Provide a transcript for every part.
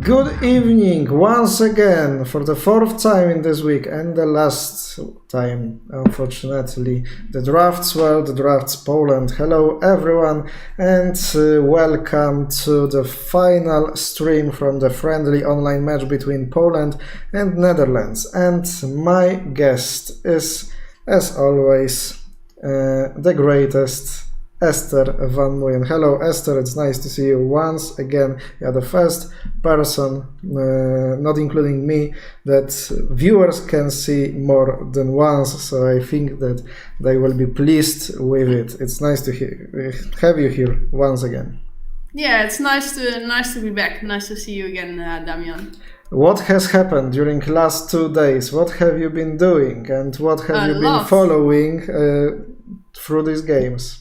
Good evening once again for the fourth time in this week and the last time, unfortunately. The drafts world, the drafts Poland. Hello everyone and welcome to the final stream from the friendly online match between Poland and Netherlands. And my guest is, as always, the greatest, Esther Van Muyen. Hello Esther, it's nice to see you once again. You're the first person, not including me, that viewers can see more than once, so I think that they will be pleased with it. It's nice to have you here once again. Yeah, it's nice to be back. Nice to see you again, Damian. What has happened during the last 2 days? What have you been doing and what have you been following through these games?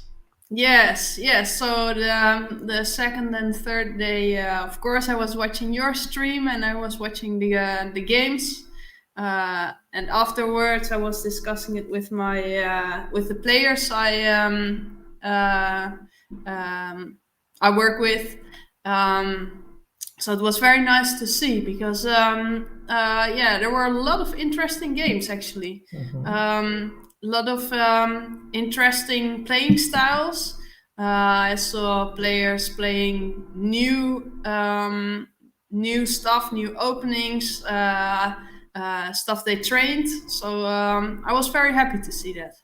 Yes. So the second and third day, of course, I was watching your stream and I was watching the games. And afterwards, I was discussing it with my with the players I work with. So it was very nice to see because there were a lot of interesting games actually. Mm-hmm. A lot of interesting playing styles. I saw players playing new stuff, new openings, stuff they trained. So I was very happy to see that.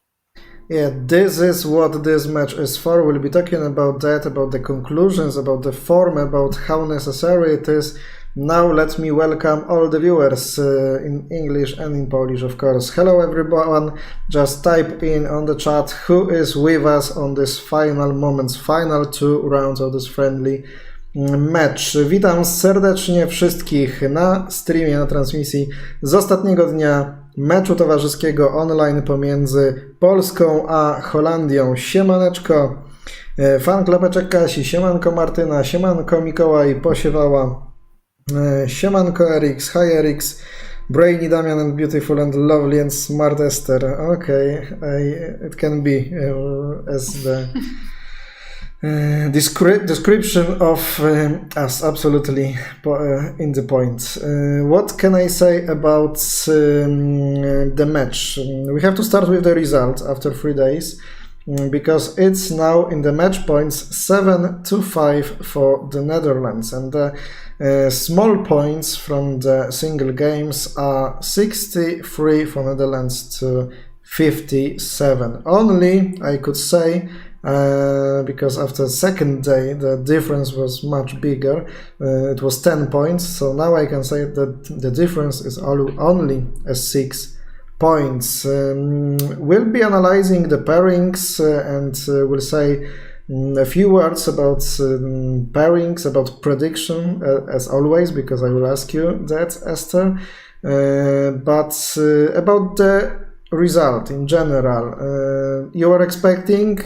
Yeah, this is what this match is for. We'll be talking about that, about the conclusions, about the form, about how necessary it is. Now let me welcome all the viewers in English and in Polish, of course. Hello everyone, just type in on the chat who is with us on this final moments, final 2 rounds of this friendly match. Witam serdecznie wszystkich na streamie, na transmisji z ostatniego dnia meczu towarzyskiego online pomiędzy Polską a Holandią. Siemaneczko, fan klapeczek Kasi, siemanko Martyna, siemanko Mikołaj, posiewała. Siemanko Erix, hi Erix, Brainy, Damian and beautiful and lovely and smart Esther. Okay, it can be as the description of us, absolutely in the point. What can I say about the match? We have to start with the result after 3 days. Because it's now in the match points 7-5 for the Netherlands, and the small points from the single games are 63 for Netherlands to 57. Only, I could say, because after the second day the difference was much bigger, it was 10 points, so now I can say that the difference is only 6 points. We'll be analyzing the pairings and we'll say a few words about pairings, about prediction, as always, because I will ask you that, Esther. But about the result in general, you are expecting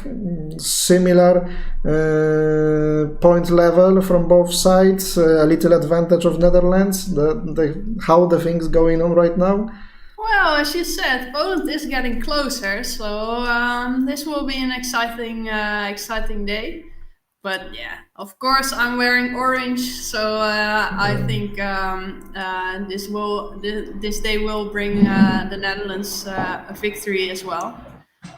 similar point level from both sides, a little advantage of Netherlands, how the things going on right now? Well, as you said, Poland is getting closer, so this will be an exciting day. But yeah, of course, I'm wearing orange, so I think this day will bring the Netherlands a victory as well.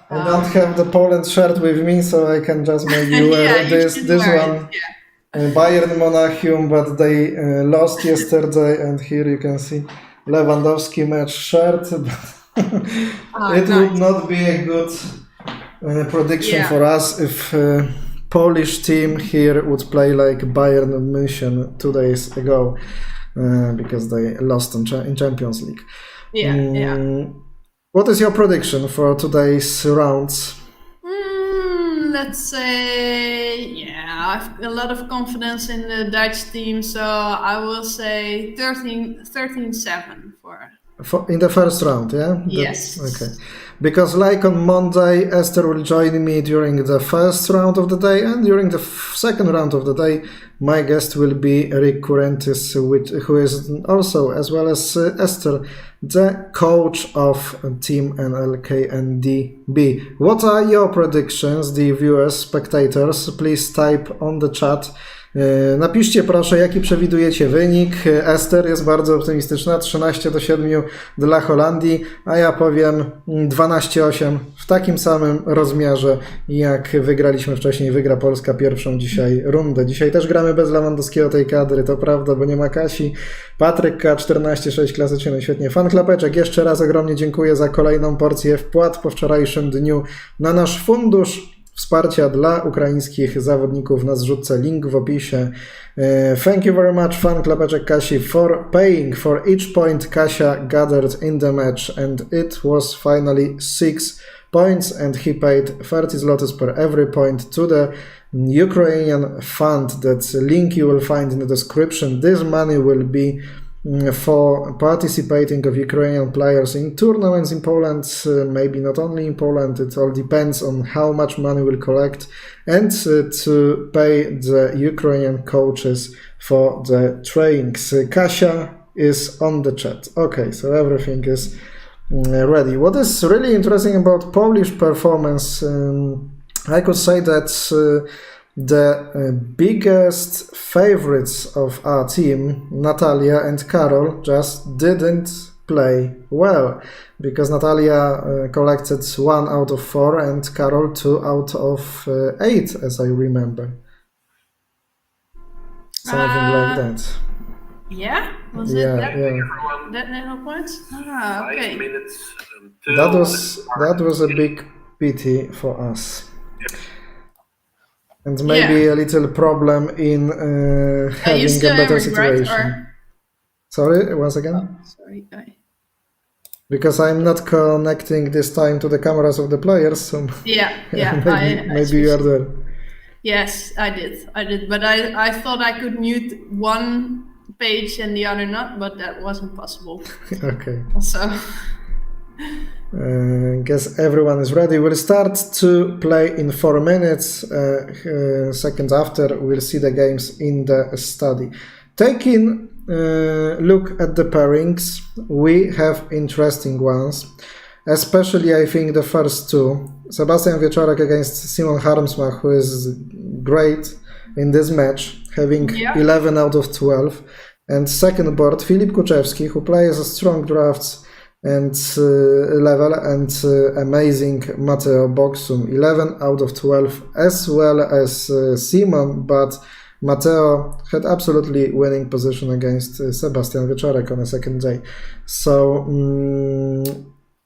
I don't have the Poland shirt with me, so I can just maybe wear this one. Yeah. Bayern Monachium, but they lost yesterday, and here you can see Lewandowski match shirt. It would not be a good prediction for us if Polish team here would play like Bayern München 2 days ago, because they lost in Champions League. What is your prediction for today's rounds? Let's say, I have a lot of confidence in the Dutch team, so I will say 13-7 for in the first round, yeah? Yes. Okay. Because like on Monday, Esther will join me during the first round of the day, and during the second round of the day, my guest will be Rick Kurentis, who is also, as well as Esther, the coach of Team NLKNDB. What are your predictions, the viewers, spectators? Please type on the chat Napiszcie proszę, jaki przewidujecie wynik. Ester jest bardzo optymistyczna, 13-7 dla Holandii, a ja powiem 12-8 w takim samym rozmiarze, jak wygraliśmy wcześniej. Wygra Polska pierwszą dzisiaj rundę. Dzisiaj też gramy bez Lewandowskiego tej kadry, to prawda, bo nie ma Kasi. Patryk K, 14-6, klasycznie, no świetnie. Fan klapeczek, jeszcze raz ogromnie dziękuję za kolejną porcję wpłat po wczorajszym dniu na nasz fundusz wsparcia dla ukraińskich zawodników. Na zrzutce link w opisie. Thank you very much, fan klapeczek Kasi, for paying for each point Kasia gathered in the match, and it was finally 6 points, and he paid 30 zlotys per every point to the Ukrainian fund. That link you will find in the description. This money will be for participating of Ukrainian players in tournaments in Poland, maybe not only in Poland, it all depends on how much money we'll collect, and to pay the Ukrainian coaches for the trainings. Kasia is on the chat. Okay, so everything is ready. What is really interesting about Polish performance, I could say that the biggest favorites of our team, Natalia and Karol, just didn't play well, because Natalia collected 1 out of 4 and Karol 2 out of 8, as I remember. Something like that. Yeah? Was it that little points? Ah, okay. 5 minutes That was a big pity for us. And maybe a little problem in having a better situation. Sorry, once again? Oh, sorry. Because I'm not connecting this time to the cameras of the players, so maybe you are there. Yes, I did. But I thought I could mute one page and the other not, but that wasn't possible. Okay. So... guess everyone is ready. We'll start to play in 4 minutes. Seconds after, we'll see the games in the study. Taking a look at the pairings, we have interesting ones. Especially, I think, the first two. Sebastian Wieczorek against Simon Harmsmach, who is great in this match, having 11 out of 12. And second board, Filip Kuczewski, who plays a strong drafts and level, and amazing Mateo Boxum, 11 out of 12, as well as Simon, but Mateo had absolutely winning position against Sebastian Wieczorek on the second day. So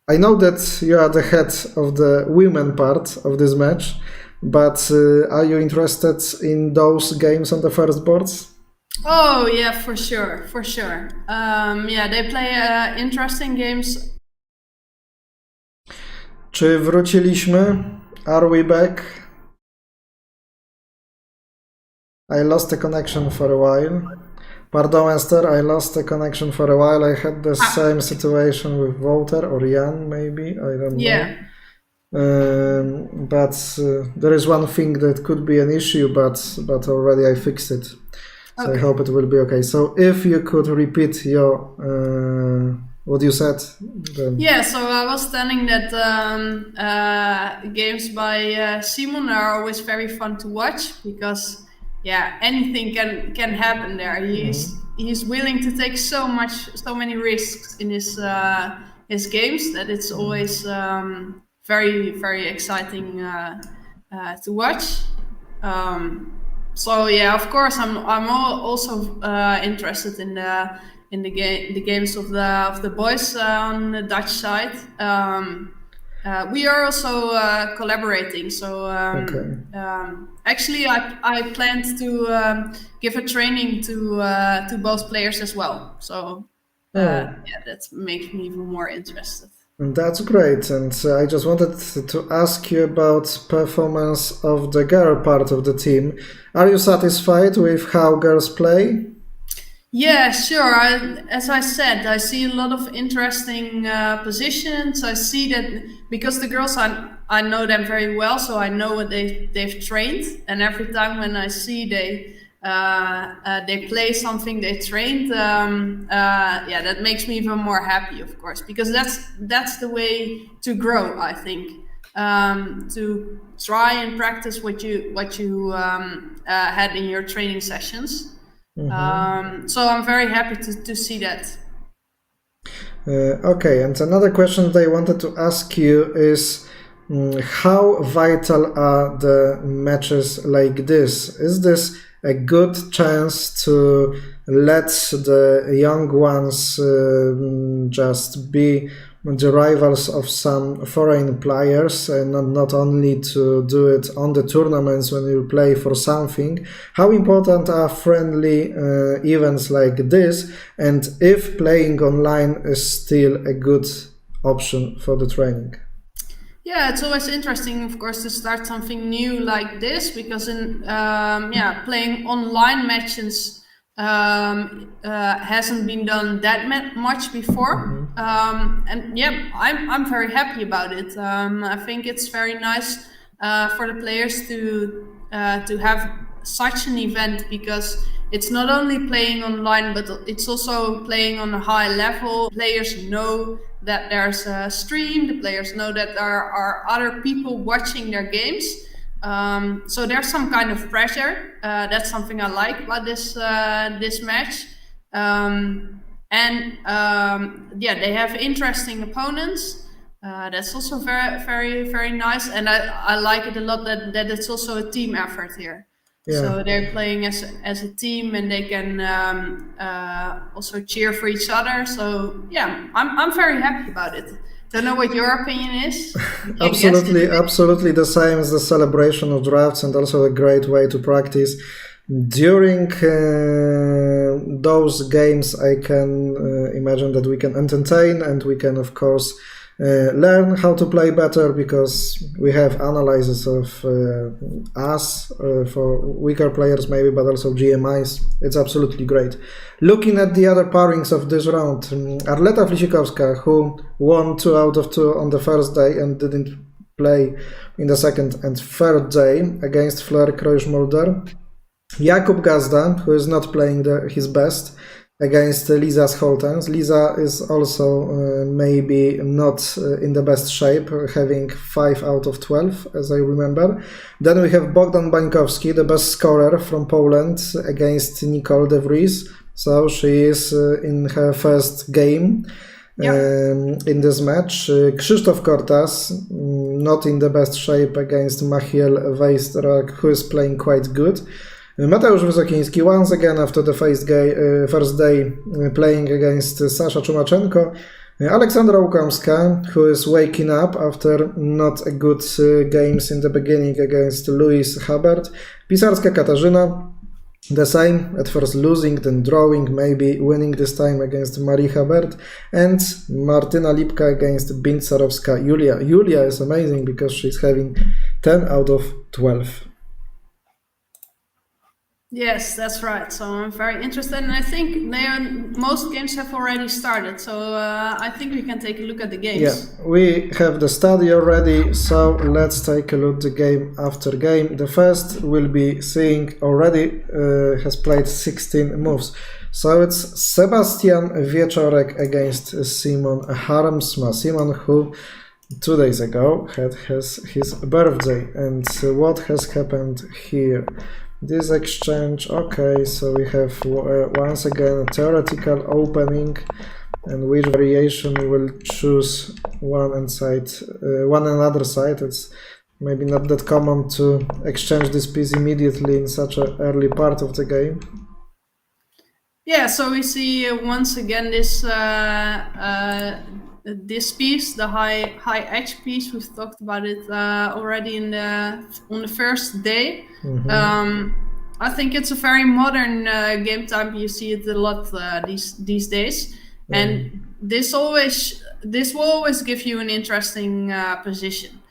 I know that you are the head of the women part of this match, but are you interested in those games on the first boards? Oh yeah, for sure. They play interesting games. Czy wróciliśmy? Are we back? I lost the connection for a while. Pardon, Esther, I lost the connection for a while. I had the same situation with Walter or Jan, maybe. I don't know. But there is one thing that could be an issue, but already I fixed it. So I hope it will be okay. So if you could repeat your what you said. Then... Yeah, so I was telling that games by Simon are always very fun to watch, because anything can happen there. He's willing to take so many risks in his games that it's always very, very exciting to watch. So of course, I'm also interested in the games of the boys on the Dutch side. We are also collaborating. So actually, I planned to give a training to both players as well. So that makes me even more interested. That's great, and I just wanted to ask you about performance of the girl part of the team. Are you satisfied with how girls play? Yeah, sure. As I said, I see a lot of interesting positions. I see that because the girls, I know them very well, so I know what they've trained, and every time when I see they play something they trained, that makes me even more happy, of course, because that's the way to grow, I think. To try and practice what you had in your training sessions. So I'm very happy to see that. Okay, and another question that I wanted to ask you is how vital are the matches like this? Is this a good chance to let the young ones just be the rivals of some foreign players, and not only to do it on the tournaments when you play for something? How important are friendly events like this, and if playing online is still a good option for the training? Yeah, it's always interesting, of course, to start something new like this, because in playing online matches hasn't been done that much before, and yeah, I'm very happy about it. I think it's very nice for the players to have such an event, because it's not only playing online, but it's also playing on a high level. Players know that there's a stream, the players know that there are other people watching their games. So there's some kind of pressure. That's something I like about this match. They have interesting opponents. That's also very, very, very nice. And I like it a lot that it's also a team effort here. Yeah. So they're playing as a team, and they can also cheer for each other. So yeah, I'm very happy about it. Don't know what your opinion is. Absolutely the same as the celebration of drafts, and also a great way to practice. During those games, I can imagine that we can entertain, and we can, of course, learn how to play better, because we have analyses of us for weaker players maybe, but also GMIs. It's absolutely great. Looking at the other pairings of this round, Arleta Flisikowska, who won 2 out of 2 on the first day and didn't play in the second and third day against Fleur Kreuschmulder. Jakub Gazda, who is not playing his best, against Lisa Scholtens. Lisa is also maybe not in the best shape, having 5 out of 12, as I remember. Then we have Bogdan Bańkowski, the best scorer from Poland, against Nicole de Vries. So she is in her first game in this match. Krzysztof Kortas, not in the best shape, against Machiel Weistrak, who is playing quite good. Mateusz Wysokiński, once again after the first day, playing against Sasha Czumaczenko. Aleksandra Łukomska, who is waking up after not a good games in the beginning against Louise Hubbard. Pisarska Katarzyna, the same, at first losing, then drawing, maybe winning this time against Marie Hubbard. And Martyna Lipka against Bintsarowska Julia. Julia is amazing because she's having 10 out of 12. Yes, that's right. So I'm very interested, and I think most games have already started. So I think we can take a look at the games. Yeah, we have the study already. So let's take a look at the game after game. The first we'll be seeing already has played 16 moves. So it's Sebastian Wieczorek against Simon Harmsma. Simon, who 2 days ago had his birthday, and what has happened here? This exchange, okay, so we have once again a theoretical opening, and which variation we will choose one another side. It's maybe not that common to exchange this piece immediately in such an early part of the game. Yeah, so we see once again this piece, the high edge piece. We've talked about it already on the first day. I think it's a very modern game type. You see it a lot these days, and this will always give you an interesting position.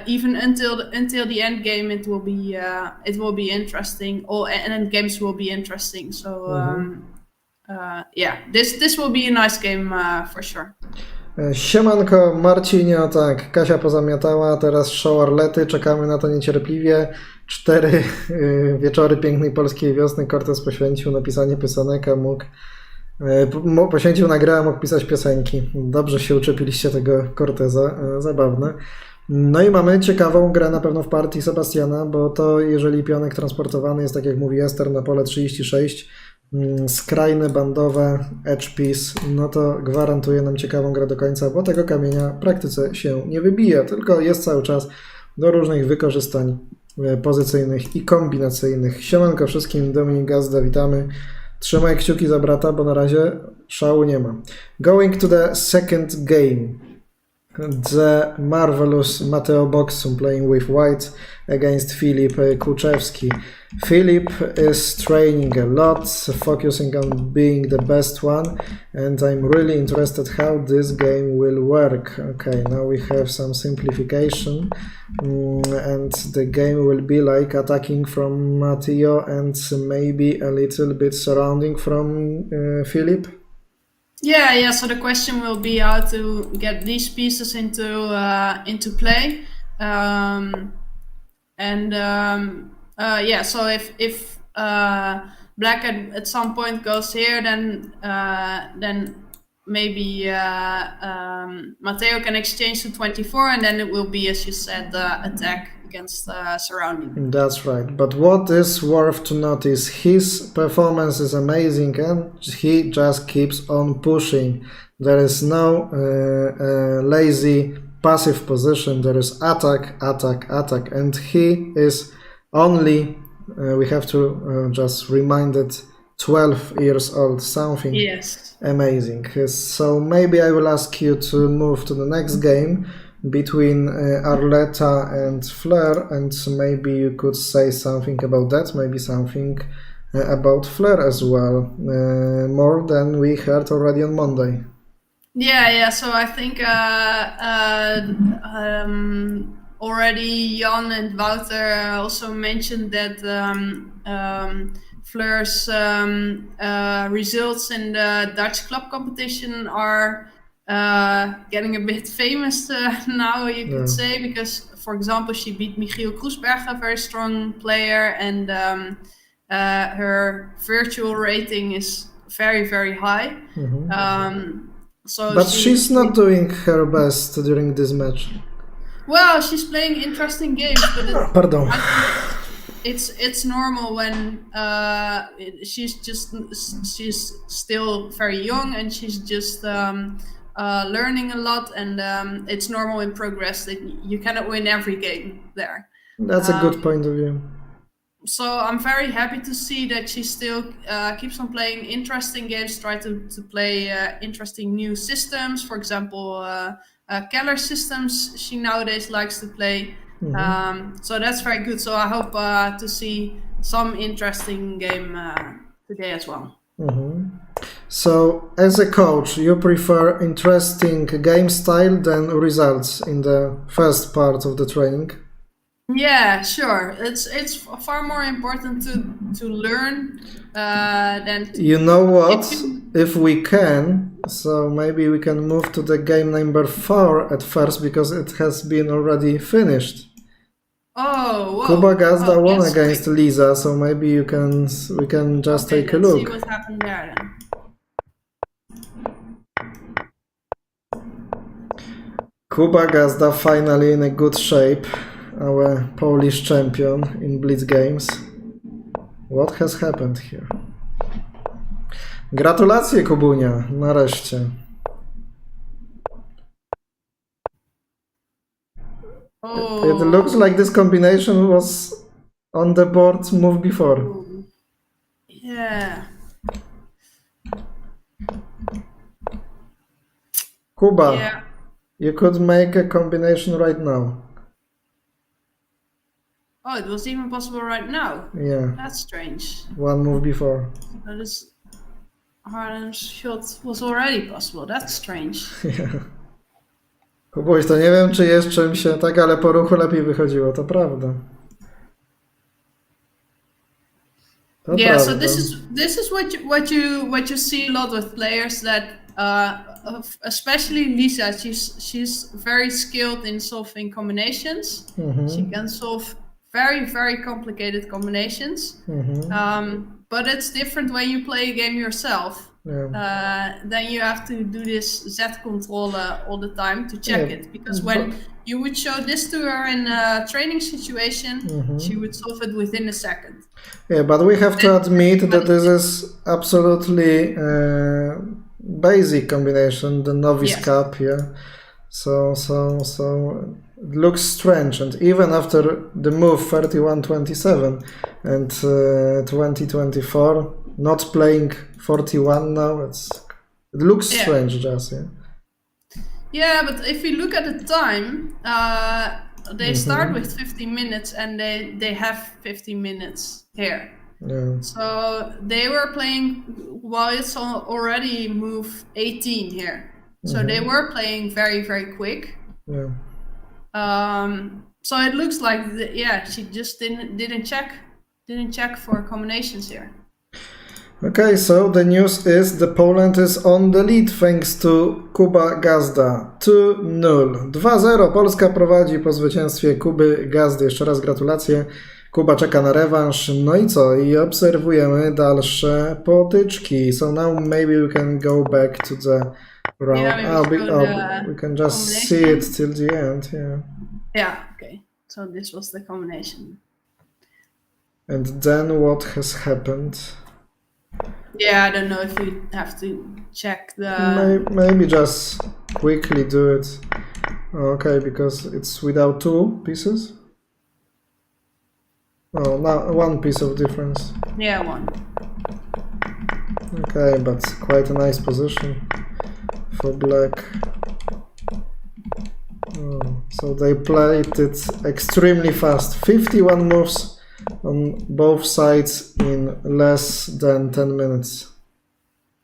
Even until the end game, it will be interesting. All end games will be interesting. So this will be a nice game for sure. Siemanko Marcinio, tak, Kasia pozamiatała, teraz show Arlety, czekamy na to niecierpliwie. 4 wieczory pięknej polskiej wiosny Cortez poświęcił na pisanie piosenek, a poświęcił na grę, a mógł pisać piosenki. Dobrze się uczepiliście tego Corteza, zabawne. No i mamy ciekawą grę na pewno w partii Sebastiana, bo to jeżeli pionek transportowany jest, tak jak mówi Ester, na pole 36, skrajne, bandowe, edge piece, no to gwarantuje nam ciekawą grę do końca, bo tego kamienia w praktyce się nie wybija, tylko jest cały czas do różnych wykorzystań pozycyjnych i kombinacyjnych. Siemanko wszystkim, Dominik Gazda, witamy. Trzymaj kciuki za brata, bo na razie szału nie ma. Going to the second game. The marvelous Mateo Boxum playing with white against Filip Kuczewski. Filip is training a lot, focusing on being the best one, and I'm really interested how this game will work. Okay, now we have some simplification, and the game will be like attacking from Mateo and maybe a little bit surrounding from Filip. Yeah. So the question will be how to get these pieces into play, So if black at some point goes here, then maybe Matteo can exchange to 24, and then it will be, as you said, attack against surrounding. That's right. But what is worth to notice, his performance is amazing and he just keeps on pushing. There is no lazy passive position. There is attack, and he is only, we have to just remind it, 12 years old, something amazing. So maybe I will ask you to move to the next game between Arleta and Fleur, and maybe you could say something about that, maybe something about Fleur as well, more than we heard already on Monday. Yeah. So I think already Jan and Wouter also mentioned that Fleur's results in the Dutch club competition are getting a bit famous now, you could say, because, for example, she beat Michiel Kroesberg, a very strong player, and her virtual rating is very, very high. But she's not doing her best during this match. Well, she's playing interesting games, but Pardon. It's normal when she's still very young and she's just learning a lot, and it's normal in progress that you cannot win every game there. That's a good point of view. So I'm very happy to see that she still keeps on playing interesting games, try to play interesting new systems. For example, Keller systems she nowadays likes to play. So that's very good. So I hope to see some interesting game today as well. So as a coach, you prefer interesting game style than results in the first part of the training? Yeah, sure. It's far more important to learn than to, you know what? If we can, so maybe we can move to the game number 4 at first, because it has been already finished. Oh, whoa. Kuba Gazda won against Lisa, so maybe we can just take a look. Let's see what happened there then. Kuba Gazda finally in a good shape, our Polish champion in Blitz Games. What has happened here? Gratulacje, Kubunia, nareszcie. It looks like this combination was on the board move before. Yeah. Kuba, you could make a combination right now. Oh, it was even possible right now. Yeah. That's strange. One move before. That is, Harlem's shot was already possible. That's strange. Yeah. Kubuś, to nie wiem, czy jest czym się tak, ale po ruchu lepiej wychodziło, to prawda. Yeah, so this is what you see a lot with players that especially Lisa, she's very skilled in solving combinations. She can solve very, very complicated combinations. But it's different when you play a game yourself. Then you have to do this Z control all the time to check it, because when you would show this to her in a training situation, she would solve it within a second. Yeah, but we have to admit that this is absolutely basic combination, the novice cup, yeah. So it looks strange, and even after the move 31-27 and 20-24, not playing 41 now, it looks strange, just Yeah, but if you look at the time, they start with 15 minutes and they have 15 minutes here. Yeah. So they were playing while it's already move 18 here. So they were playing very, very quick. Yeah. So it looks like she just didn't check for combinations here. Okay, so the news is that Poland is on the lead thanks to Kuba Gazda. 2-0. 2-0. Polska prowadzi po zwycięstwie Kuby Gazdy. Jeszcze raz gratulacje. Kuba czeka na rewanż. No i co? I obserwujemy dalsze potyczki. So now maybe we can go back to the round. We can just see it till the end. Yeah, okay. So this was the combination. And then what has happened? Yeah, I don't know if we have to check the... Maybe just quickly do it. Okay, because it's without two pieces. Oh, now one piece of difference. Yeah, one. Okay, but quite a nice position for black. Oh, so they played it extremely fast. 51 moves on both sides in less than 10 minutes.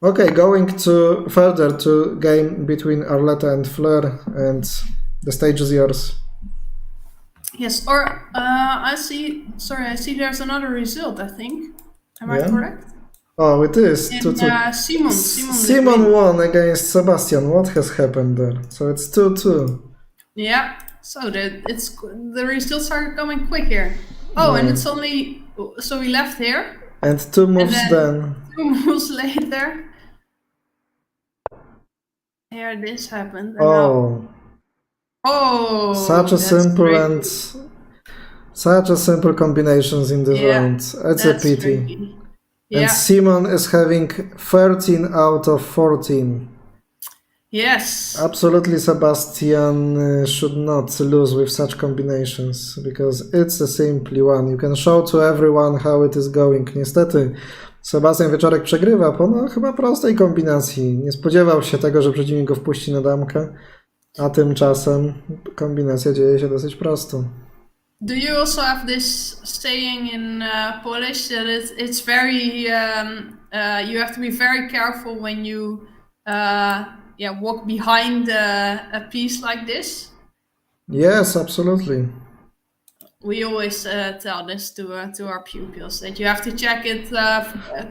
Okay, going to further to game between Arleta and Fleur, and the stage is yours. Yes, or I see there's another result, I think. Am I correct? Oh, it is. Simon won against Sebastian. What has happened there? So it's 2-2. Yeah, so the results are coming quick here. Oh, and it's only... So we left here. And two moves then. 2 moves later. Here this happened. Such a simple combinations in this round. It's a pity. Tricky. And Simon is having 13 out of 14. Yes. Absolutely, Sebastian should not lose with such combinations, because it's a simply one. You can show to everyone how it is going. Niestety, Sebastian Wieczorek przegrywa po chyba prostej kombinacji. Nie spodziewał się tego, że przeciwnik go wpuści na damkę, a tymczasem kombinacja dzieje się dosyć prosto. Do you also have this saying in Polish that it's very you have to be very careful when you walk behind a piece like this? Yes, absolutely. We always tell this to our pupils, that you have to check it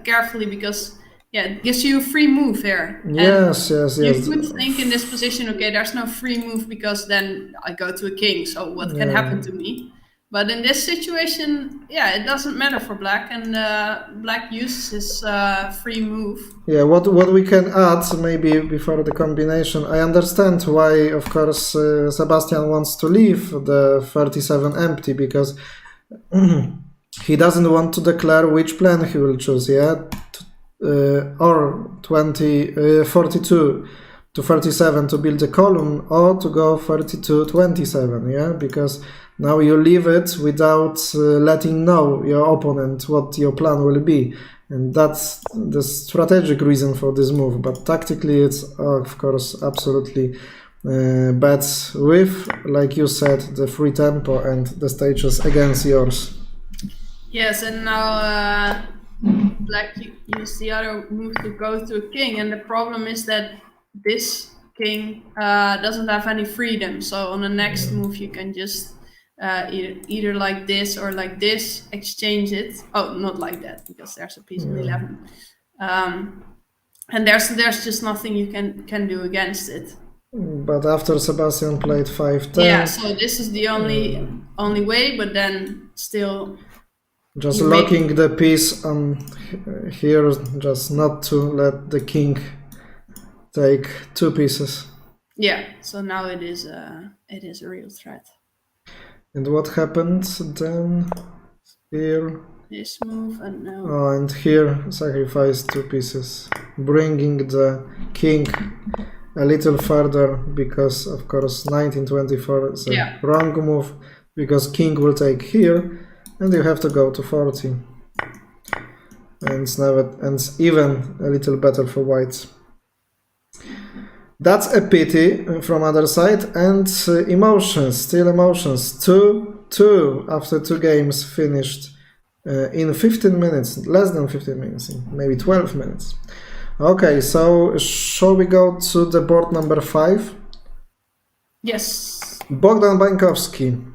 carefully, because it gives you a free move here. Yes. You could think in this position, okay, there's no free move because then I go to a king, so what can happen to me? But in this situation, it doesn't matter for black, and black uses his free move. Yeah, what we can add maybe before the combination, I understand why, of course, Sebastian wants to leave the 37 empty, because he doesn't want to declare which plan he will choose, or 42 to 37 to build a column, or to go 32-27, because now you leave it without letting know your opponent what your plan will be. And that's the strategic reason for this move. But tactically, it's, of course, absolutely bad with, like you said, the free tempo and the stages against yours. Yes, and now black used the other move to go to a king. And the problem is that this king doesn't have any freedom. So on the next move, you can just either like this or like this, exchange it. Oh, not like that, because there's a piece of 11. And there's just nothing you can do against it. But after Sebastian played 5-10. Yeah, so this is the only way, but then still... Just locking the piece on here, just not to let the king take two pieces. Yeah, so now it is a real threat. And what happened then? Here. This move and now. Oh, and here sacrifice 2 pieces, bringing the king a little further because, of course, 1924 is a wrong move because king will take here, and you have to go to 40. And it's even a little better for white. That's a pity from other side. And emotions, still emotions. 2-2 after 2 games finished in 15 minutes, less than 15 minutes, maybe 12 minutes. Okay, so shall we go to the board number 5? Yes. Bogdan Bańkowski,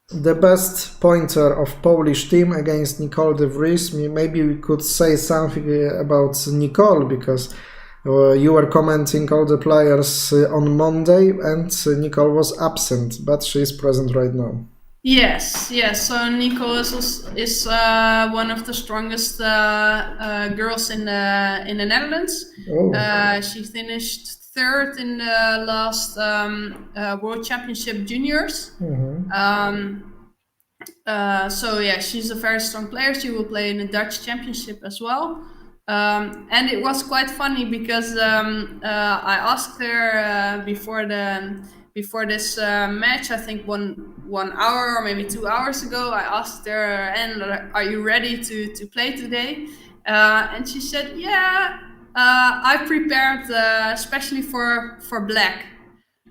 the best pointer of Polish team against Nicole de Vries. Maybe we could say something about Nicole, because you were commenting all the players on Monday, and Nicole was absent, but she is present right now. Yes. So Nicole is one of the strongest girls in the Netherlands. Oh. She finished 3rd in the last World Championship Juniors. So yeah, she's a very strong player. She will play in the Dutch Championship as well. And it was quite funny because I asked her before this match, I think one hour or maybe 2 hours ago, I asked her, "And are you ready to play today?" And she said, "Yeah, I prepared especially for black."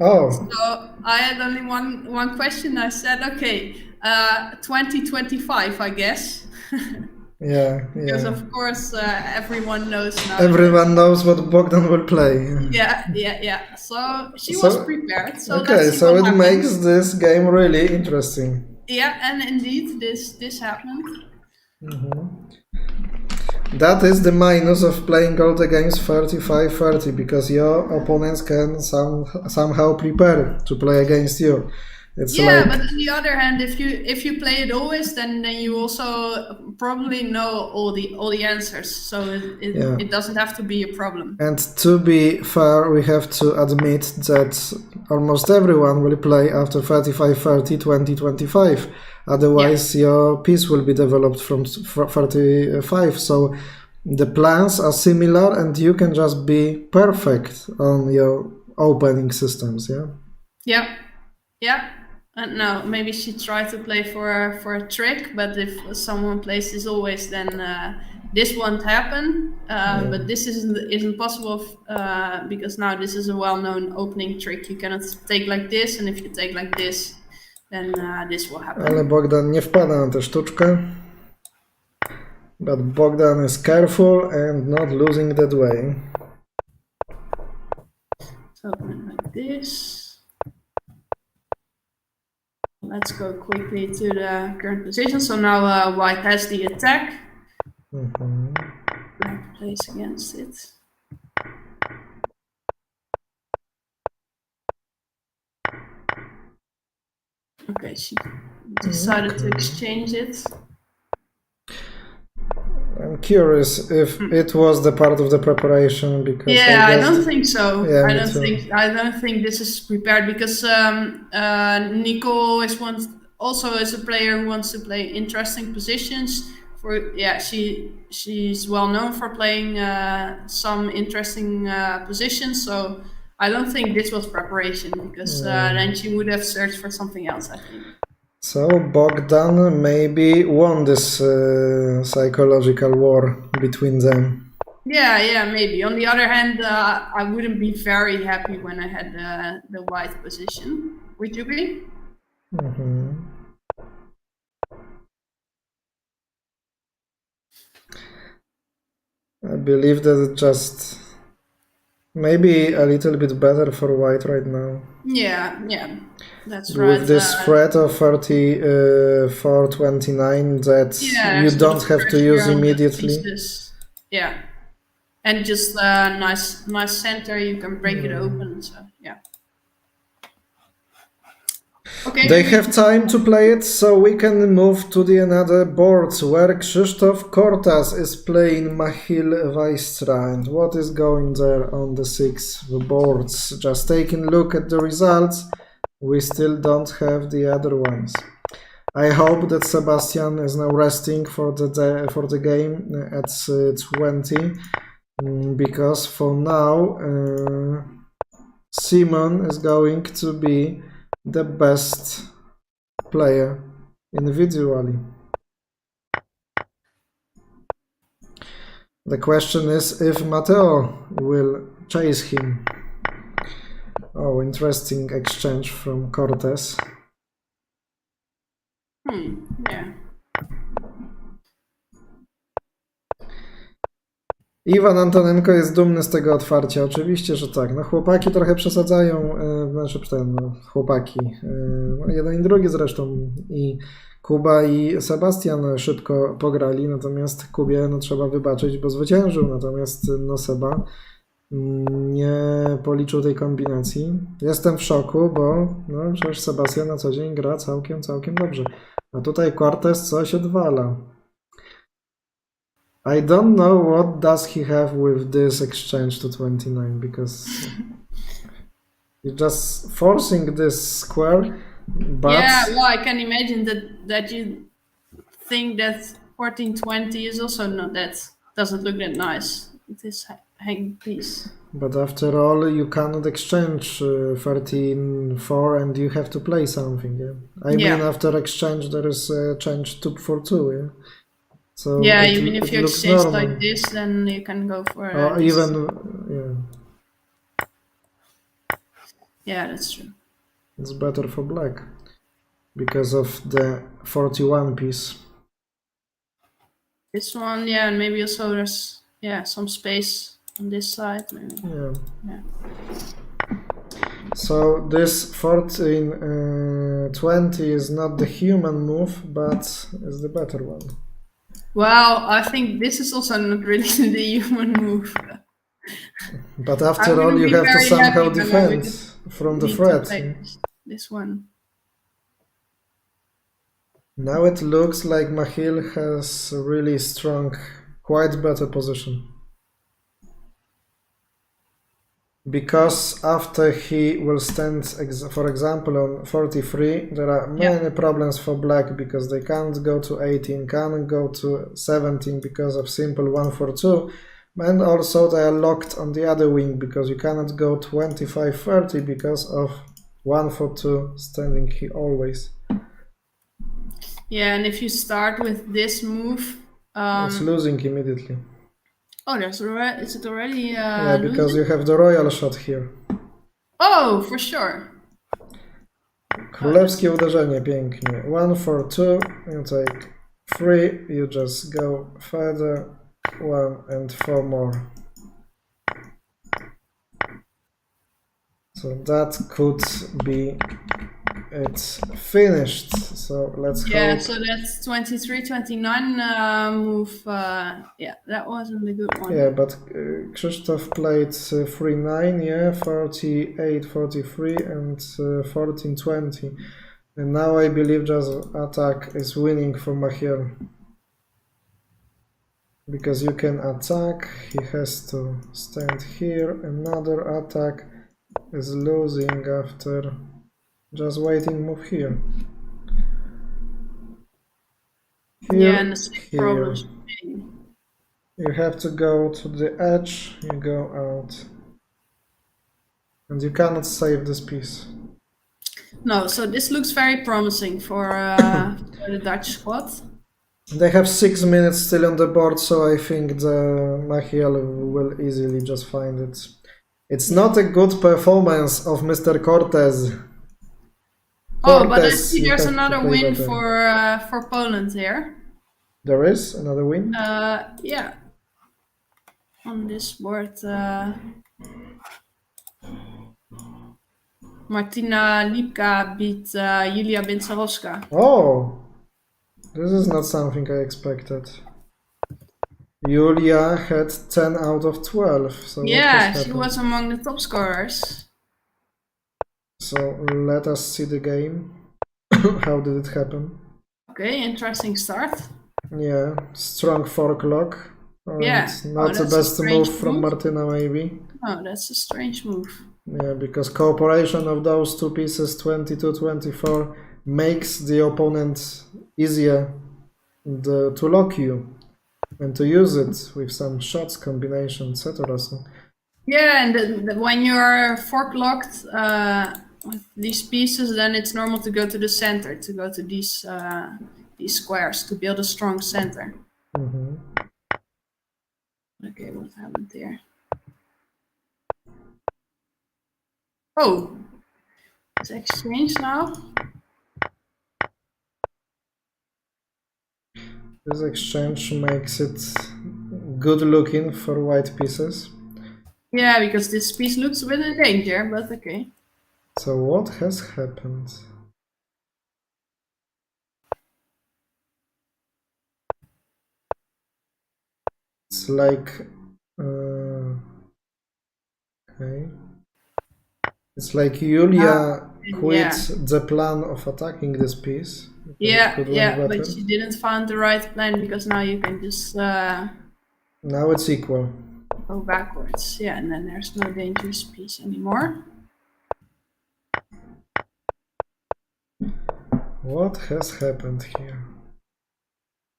Oh. So I had only one question. I said, "Okay, 2025, I guess." Yeah. Because of course everyone knows now. Everyone knows what Bogdan will play. Yeah. So she was prepared. So okay, so it makes this game really interesting. Yeah, and indeed this happened. That is the minus of playing all the games 35-30, because your opponents can somehow prepare to play against you. It's but on the other hand, if you play it always, then you also probably know all the answers, so it doesn't have to be a problem. And to be fair, we have to admit that almost everyone will play after 35-30, 20-25. Otherwise, your piece will be developed from 35. So the plans are similar, and you can just be perfect on your opening systems. Yeah. And now maybe she tried to play for a trick, but if someone plays this always, then this won't happen. But this isn't possible because now this is a well-known opening trick. You cannot take like this, and if you take like this, then this will happen. Ale Bogdan nie wpada na tę sztuczkę. But Bogdan is careful and not losing that way. So like this. Let's go quickly to the current position. So now white has the attack. Black plays against it. Okay, she decided to exchange it. I'm curious if it was the part of the preparation, because I don't think so. Yeah, I don't think this is prepared, because Nicole is a player who wants to play interesting positions. She's well known for playing some interesting positions. So I don't think this was preparation, because then she would have searched for something else, I think. So Bogdan maybe won this psychological war between them. Yeah, maybe. On the other hand, I wouldn't be very happy when I had the white position. Would you be? I believe that it just maybe a little bit better for white right now. Yeah, that's right. With this threat of 34-29 that you don't have to use immediately. Yeah, and just nice center, you can break it open. So yeah. Okay. They have time to play it, so we can move to the another board where Krzysztof Kortas is playing Mahil Weistra. And what is going there on the 6 boards? Just taking a look at the results. We still don't have the other ones. I hope that Sebastian is now resting for the game at 20, because for now Simon is going to be the best player individually. The question is if Matteo will chase him. Oh, interesting exchange from Cortez. Yeah. Iwan Antonenko jest dumny z tego otwarcia. Oczywiście, że tak. No chłopaki trochę przesadzają, chłopaki. Jeden i drugi zresztą. I Kuba i Sebastian szybko pograli, natomiast Kubie trzeba wybaczyć, bo zwyciężył. Natomiast Seba nie policzył tej kombinacji. Jestem w szoku, bo przecież Sebastian na co dzień gra całkiem dobrze. A tutaj Cortez coś odwala. I don't know what does he have with this exchange to 29, because you're just forcing this square, but... Yeah, well, I can imagine that you think that 1420 is also doesn't look that nice. It is hanging piece. But after all, you cannot exchange 13-4 and you have to play something. Yeah? I mean, after exchange, there is a change 2 for 2. Yeah? So yeah, even if you exchange like this, then you can go for yeah, that's true. It's better for black because of the 41 piece. This one, yeah, and maybe also there's some space on this side. Maybe. Yeah. So this 14-20 is not the human move, but is the better one. Well, I think this is also not really the human move. But after all, you have to somehow defend from the threat. This one. Now it looks like Mahil has a really strong, quite better position. Because after he will stand, for example, on 43, there are many problems for black, because they can't go to 18, can't go to 17 because of simple 1-4-2, and also they are locked on the other wing because you cannot go 25-30 because of 1-4-2 standing here always. Yeah, and if you start with this move, it's losing immediately. Oh, is it already? Yeah, because you have the royal shot here. Oh, for sure. Królewskie uderzenie, pięknie. 1-4-2, you take 3, you just go further, 1 and 4 more. So that could be it finished. So let's hope. Yeah, so that's 23-29 move. Yeah, that wasn't a good one. Yeah, but Krzysztof played 3-9, 48-43 and 14-20. And now I believe just attack is winning for Mahir. Because you can attack, he has to stand here. Another attack is losing after just waiting move here. Yeah, and the same problems. You have to go to the edge, you go out. And you cannot save this piece. No, so this looks very promising for the Dutch squad. They have 6 minutes still on the board, so I think the Machiel will easily just find it. It's not a good performance of Mr. Cortez. Oh, but I see there's another win for Poland here. There is another win? Yeah. On this board, Martina Lipka beat Julia Bintzarowska. Oh, this is not something I expected. Julia had 10 out of 12. So yeah, she was among the top scorers. So let us see the game. How did it happen? Okay, interesting start. Yeah, strong fork lock. Yeah. Not the best move from Martyna, maybe. Oh, that's a strange move. Yeah, because cooperation of those two pieces, 22-24, makes the opponent easier to lock you and to use it with some shots, combination, etc. So. Yeah, and when you're fork locked with these pieces, then it's normal to go to the center, to go to these squares, to build a strong center. Mm-hmm. Okay, what happened there? Oh, it's exchange now. This exchange makes it good looking for white pieces. Yeah, because this piece looks a bit in danger, but okay. So what has happened? It's like okay. It's like Julia quit the plan of attacking this piece. Yeah, but she didn't find the right plan, because now you can just now it's equal. Go backwards, yeah, and then there's no dangerous piece anymore. What has happened here?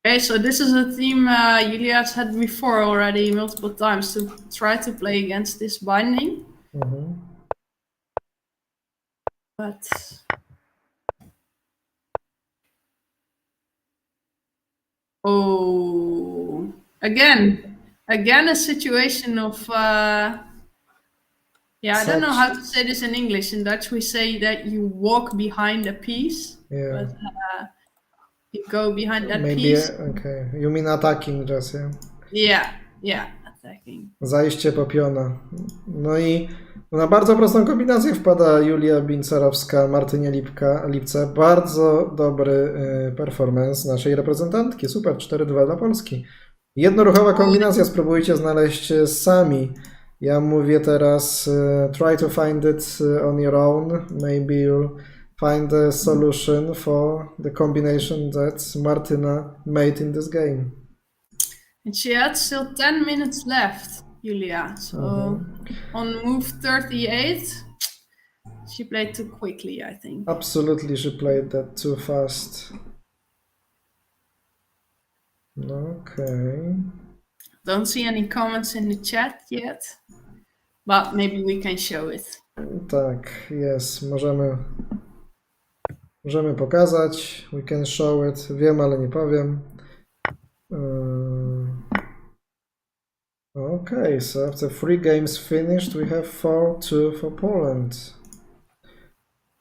Okay, so this is a theme Julia's had before already multiple times, to try to play against this binding. Mm-hmm. But oh, again a situation of yeah, I don't know how to say this in English. In Dutch we say that you walk behind a piece. Yeah. But you go behind that maybe, piece. Okay, you mean attacking just, yeah? Yeah, attacking. Zajście po piona. No i na bardzo prostą kombinację wpada Julia Bincerowska, Martynie Lipce. Bardzo dobry performance naszej reprezentantki. Super, 4-2 dla Polski. Jednoruchowa kombinacja, spróbujcie znaleźć sami. Ja mówię teraz try to find it on your own. Maybe you'll find a solution for the combination that Martyna made in this game. And she had still 10 minutes left, Julia. So on move 38, she played too quickly, I think. Absolutely, she played that too fast. Okay. Don't see any comments in the chat yet, but maybe we can show it. Tak, yes, możemy pokazać. We can show it. Wiem, ale nie powiem. Okay, so after 3 games finished, we have 4-2 for Poland.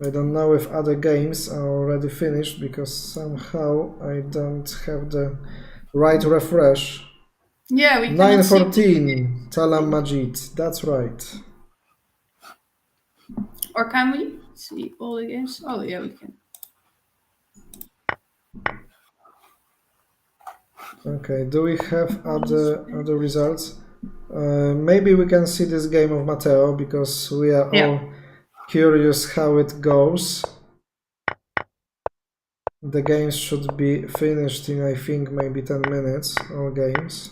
I don't know if other games are already finished, because somehow I don't have the right refresh. Yeah, we can 9-14, Talam Majid, that's right. Or can we see all the games? Oh yeah, we can. Okay, do we have other results? Maybe we can see this game of Matteo, because we are all curious how it goes. The games should be finished in, I think, maybe 10 minutes, all games.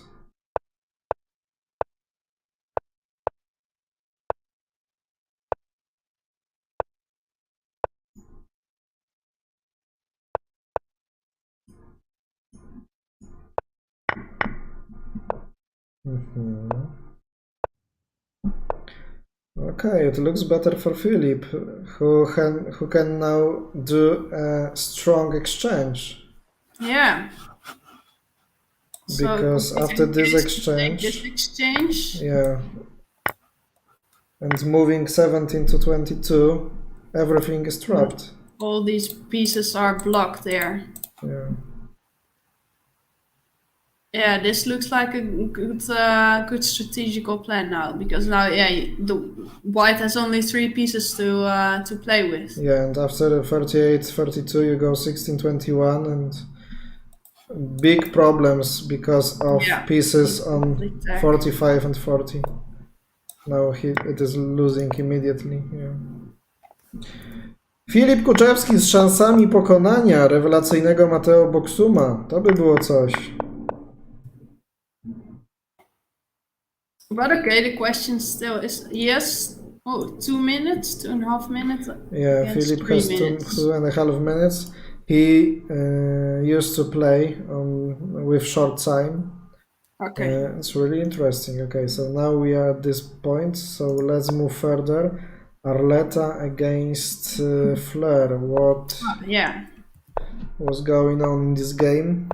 Okay, it looks better for Philip, who can now do a strong exchange. Yeah. Because so after this exchange, yeah, and moving 17-22, everything is trapped. All these pieces are blocked there. Yeah. Yeah, this looks like a good strategical plan now, because now, the white has only 3 pieces to play with. Yeah, and after 38-32, you go 16-21, and big problems because of pieces on 45 and 40. Now it is losing immediately. Yeah. Filip Kuczewski z szansami pokonania rewelacyjnego Mateo Boksuma. To by było coś. But okay, the question still is yes. Oh, 2 minutes, 2.5 minutes. Yeah, against Philip 3 has minutes. 2.5 minutes. He used to play with short time. Okay. It's really interesting. Okay, so now we are at this point. So let's move further. Arleta against Fleur. What Yeah. was going on in this game?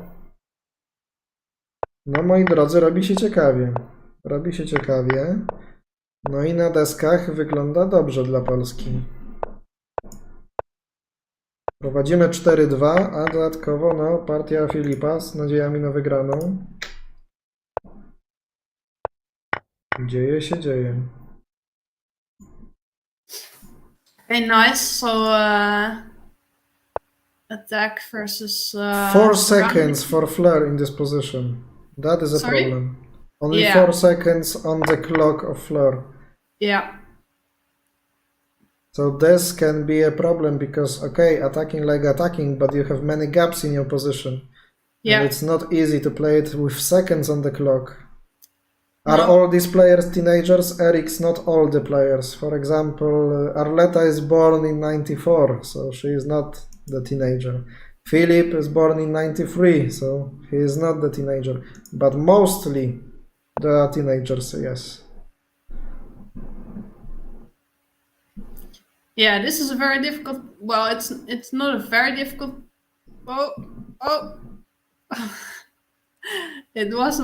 No moi drodzy, robi się ciekawie. Robi się ciekawie. No i na deskach wygląda dobrze dla Polski. Prowadzimy 4-2, a dodatkowo no, partia Filipa z nadziejami na wygraną. Dzieje się, dzieje. Okay, nice. So attack versus 4 seconds for Fleur in this position. That is a Sorry? problem. Only Yeah. 4 seconds on the clock of Fleur. Yeah. So this can be a problem because, okay, attacking like attacking, but you have many gaps in your position. Yeah. And it's not easy to play it with seconds on the clock. Are No. all these players teenagers? Eric's not all the players. For example, Arleta is born in 94, so she is not the teenager. Philip is born in 93, so he is not the teenager. But mostly they are teenagers, yes. Yeah, this is a very difficult. Well, it's not a very difficult. Oh. It was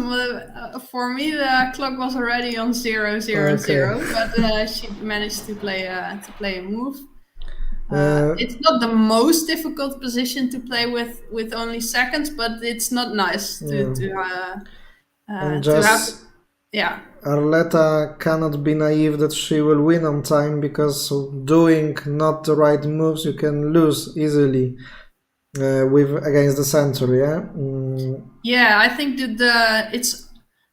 for me. The clock was already on 0-0-0, but she managed to play a move. It's not the most difficult position to play with only seconds, but it's not nice to have. Yeah. Arleta cannot be naive that she will win on time, because doing not the right moves you can lose easily against the center. Yeah, I think that it's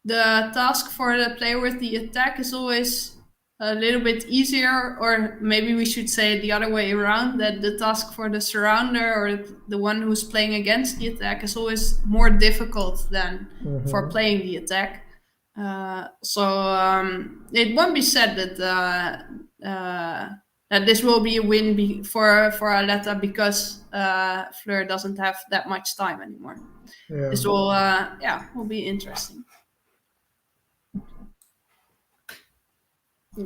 the task for the player with the attack is always a little bit easier, or maybe we should say it the other way around, that the task for the surrounder or the one who's playing against the attack is always more difficult than for playing the attack. So it won't be said that this will be a win for Arleta because Fleur doesn't have that much time anymore. Yeah. This will be interesting.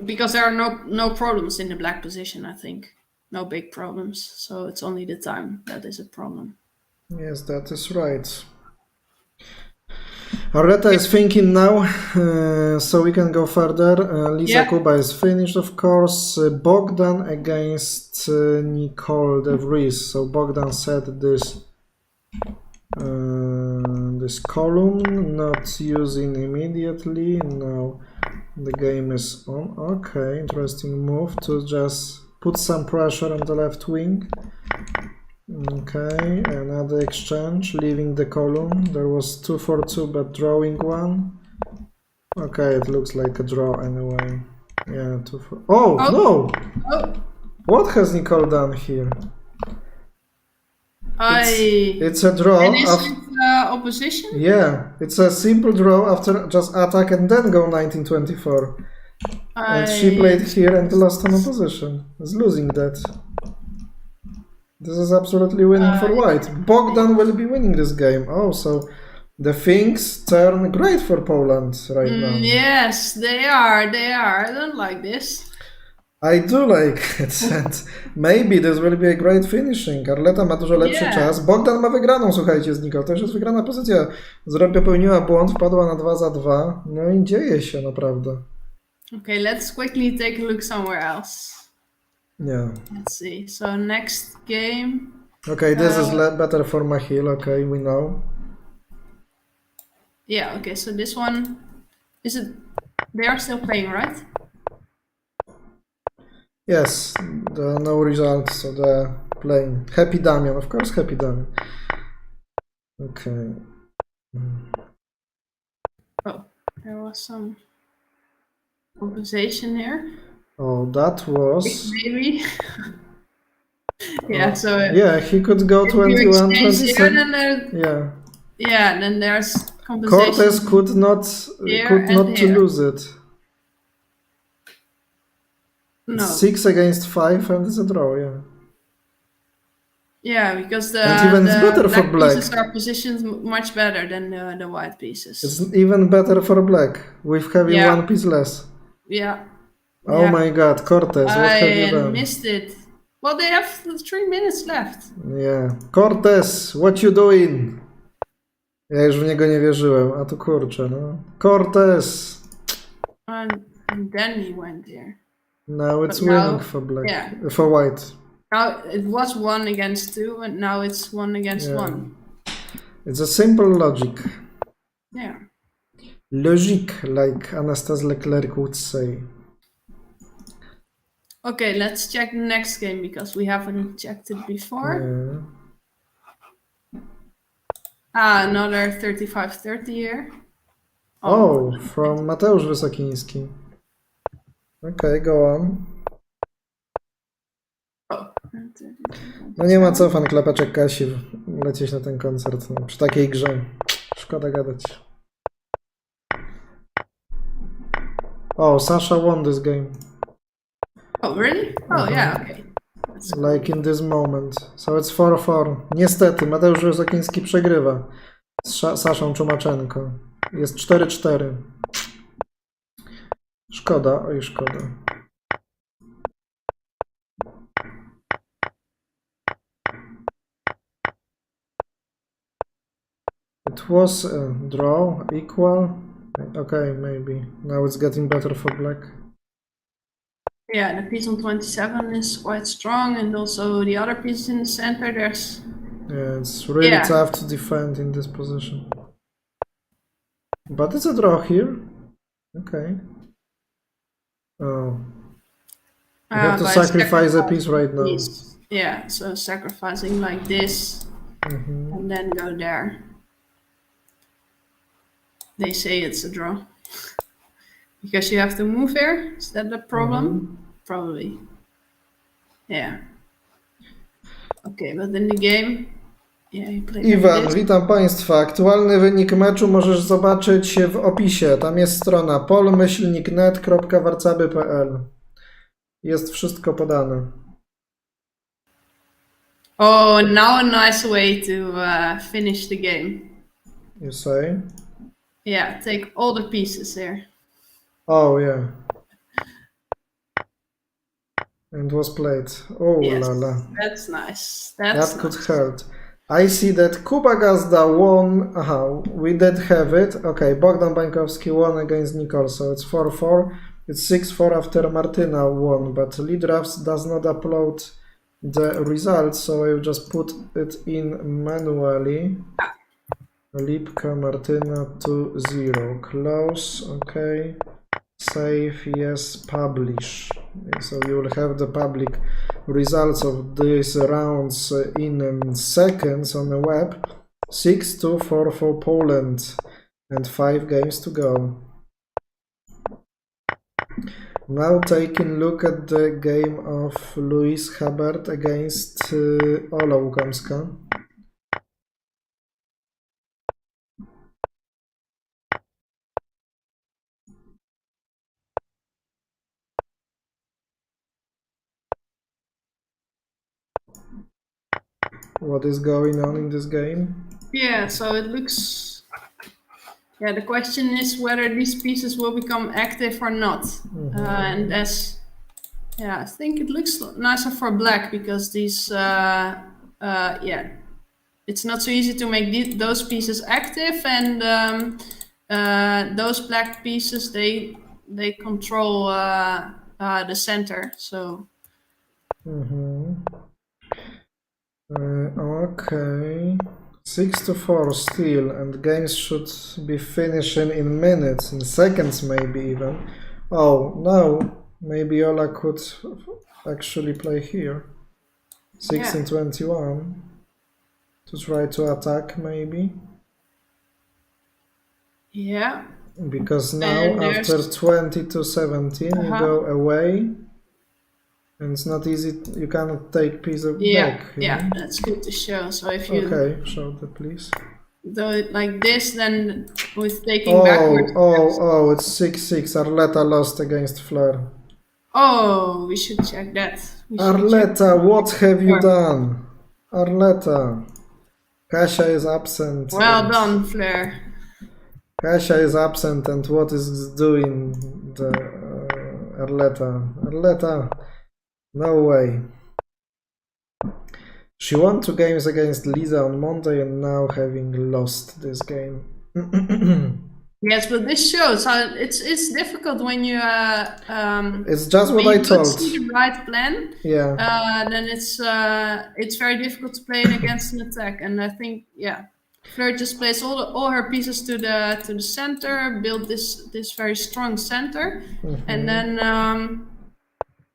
Because there are no problems in the black position, I think. No big problems. So it's only the time that is a problem. Yes, that is right. Arleta is thinking now, so we can go further. Lisa Kuba is finished, of course. Bogdan against Nicole de Vries. So Bogdan set this column, not using immediately. Now the game is on. Okay, interesting move to just put some pressure on the left wing. Okay, another exchange, leaving the column. There was 2-4-2, but drawing one. Okay, it looks like a draw anyway. Yeah, 2-4. Oh, no! Oh. What has Nicole done here? It's a draw. And is it opposition? Yeah, it's a simple draw after just attack and then go 1924. And she played here and lost on opposition. Is losing that. This is absolutely winning for white. Bogdan will be winning this game. Oh, so the things turn great for Poland right now. Yes, they are. I don't like this. I do like it. And maybe this will be a great finishing. Arleta ma dużo lepszy czas. Bogdan ma wygraną, słuchajcie, z Nicole. To już jest wygrana pozycja. Popełniła błąd, wpadła na 2-2. No i dzieje się naprawdę. Okay, let's quickly take a look somewhere else. Yeah. Let's see. So next game. Okay, this is better for Mahil. Okay, we know. Yeah. Okay. So this one, is it? They are still playing, right? Yes. There are no results, so they're playing. Happy Damian, of course. Happy Damian. Okay. Oh, there was some conversation here. Oh, that was... Maybe. Yeah, so yeah, he could go if you 21, exchange here, 27. then Yeah. yeah, then there's compensation Cortes could not here and to here. lose it. No. 6 against 5 and it's a draw, yeah. Yeah, because the, And even it's better for black. pieces are positioned much better than the white pieces. It's even better for black, with having Yeah. one piece less. Yeah. Oh Yeah. my god, Cortes, what have you done? I missed it. Well, they have 3 minutes left. Yeah. Cortes, what you doing? Ja już w niego nie wierzyłem, a tu kurczę, no. Cortes! And then he went there. Now it's But winning now- for black. yeah. For white. Now it was 1 against 2, and now it's 1 against Yeah. 1. It's a simple logic. Yeah. Logique, like Anastasia Leclerc would say. Okay, let's check the next game because we haven't checked it before. Yeah. Another 35-30 here. Oh, from Mateusz Wysokiński. Okay, go on. Oh. No nie ma co, fan Klapeczek Kasi, lecieć na ten koncert, no, przy takiej grze. Szkoda gadać. Oh, Sasha won this game. Oh, really? Oh, yeah, okay. Like in this moment. So it's 4-4. Niestety, Mateusz Wysokiński przegrywa z Saszą Czumaczenko. Jest 4-4. Szkoda, oj szkoda. It was a draw, equal. Okay, maybe. Now it's getting better for black. Yeah, the piece on 27 is quite strong, and also the other pieces in the center, there's... Yeah, it's really Yeah. tough to defend in this position. But it's a draw here. Okay. Oh. You have to by sacrifice a piece right now. piece. Yeah, so sacrificing like this, and then go there. They say it's a draw. Because you have to move here? Is that the problem? Probably. Yeah. Okay, but in the game, yeah, you play like Iwan, this. witam Państwa. Aktualny wynik meczu możesz zobaczyć w opisie. Tam jest strona pol-net.warcaby.pl. Jest wszystko podane. Oh, and now a nice way to finish the game. You say? Yeah, take all the pieces here. Oh, yeah. And was played. Oh, Yes, la la. that's nice. That's That could nice. hurt. I see that Kuba Gazda won. Aha, we did have it. Okay, Bogdan Bańkowski won against Nicole, so it's 4-4. It's 6-4 after Martyna won, but Lidrafts does not upload the results, so I just put it in manually. Lipka Martyna 2-0. Close, okay. Save, yes, publish. So you will have the public results of these rounds in seconds on the web. 6-4 for Poland and 5 games to go. Now taking a look at the game of Louise Hubbard against Ola Łukamska. What is going on in this game? Yeah, so it looks... Yeah, the question is whether these pieces will become active or not. And as... Yeah, I think it looks nicer for black because these... yeah, it's not so easy to make those pieces active, and those black pieces, they control the center, so... Okay. 6-4 still, and games should be finishing in minutes, in seconds maybe even. Oh, no, maybe Ola could actually play here. 16-21 to try to attack maybe. Yeah. Because now And after 20-17 you go away. And it's not easy, you cannot take piece of Yeah, back. yeah, that's good to show. So if you Okay, show that please. do it like this, then with taking backwards. Oh, it's 6-6. Arleta lost against Fleur. Oh, we should check that. Arleta, what have you done? Arleta. Kasia is absent. Well done, Fleur. Kasia is absent, and what is doing the Arleta? Arleta, no way. She won 2 games against Lisa on Monday, and now having lost this game. Yes, but this shows how it's difficult when you It's just what I told. See the right plan. Yeah. Then it's very difficult to play it against an attack, and I think Fleur just plays all her pieces to the center, build this very strong center, and then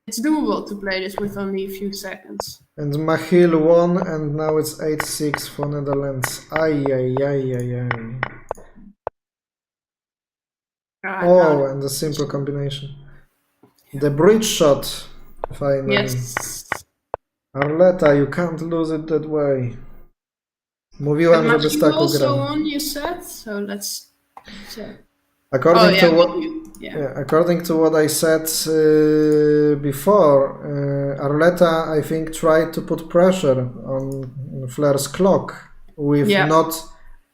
it's doable to play this with only a few seconds. And Mahil won, and now it's 8-6 for Netherlands. Ay. And the simple combination. The bridge shot, finally. Yes. Arleta, you can't lose it that way. Mówiłam, żeby z taką also grał. won, you said, so let's check. According to what I said before, Arleta, I think, tried to put pressure on Fleur's clock with not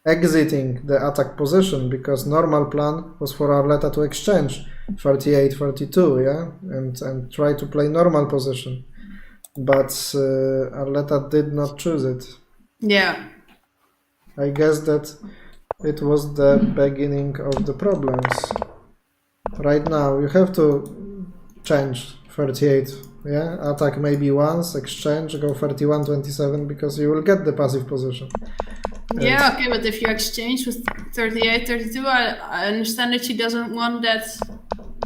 exiting the attack position, because normal plan was for Arleta to exchange 38-42, and try to play normal position. But Arleta did not choose it. Yeah. I guess that it was the beginning of the problems. Right now, you have to change 38, attack maybe once, exchange, go 31-27, because you will get the passive position. Yeah, okay, but if you exchange with 38-32, I understand that she doesn't want that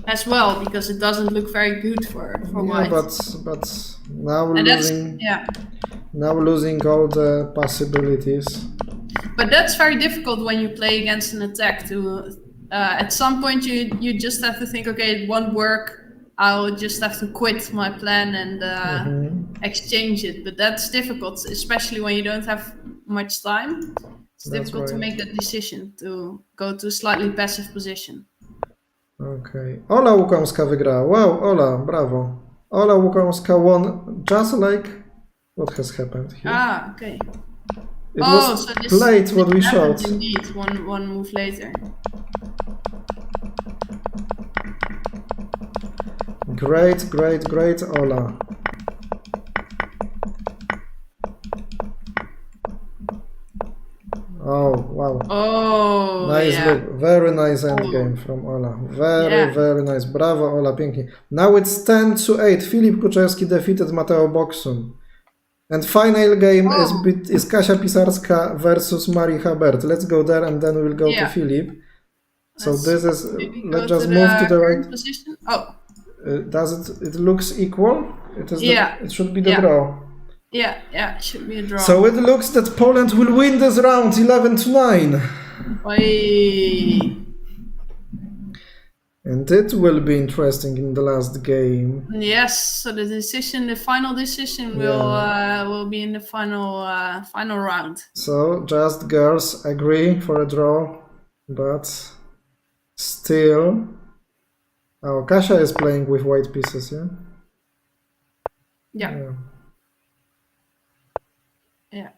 as well, because it doesn't look very good for white. But now losing all the possibilities. But that's very difficult when you play against an attack. At some point, you just have to think, okay, it won't work. I'll just have to quit my plan and exchange it. But that's difficult, especially when you don't have much time. It's difficult to make that decision to go to a slightly passive position. Okay. Ola Łukomska wygrała. Wow, Ola, bravo. Ola Łukomska won just like what has happened here. Okay. It was so this played what we showed. Indeed, one move later. Great, Ola. Oh, wow. Oh, nice look. Very nice endgame from Ola. Very nice. Bravo, Ola, pięknie. Now it's 10-8. Filip Kuczewski defeated Mateo Boxum. And final game is Kasia Pisarska versus Marii Habert. Let's go there, and then we'll go to Filip. So this is, let's just move to the right position. It looks equal? It should be the draw. Yeah, it should be a draw. So it looks that Poland will win this round 11-9. And it will be interesting in the last game. Yes, so the final decision will be in the final round. So just girls agree for a draw, but still. Oh, Kasia is playing with white pieces, Yeah.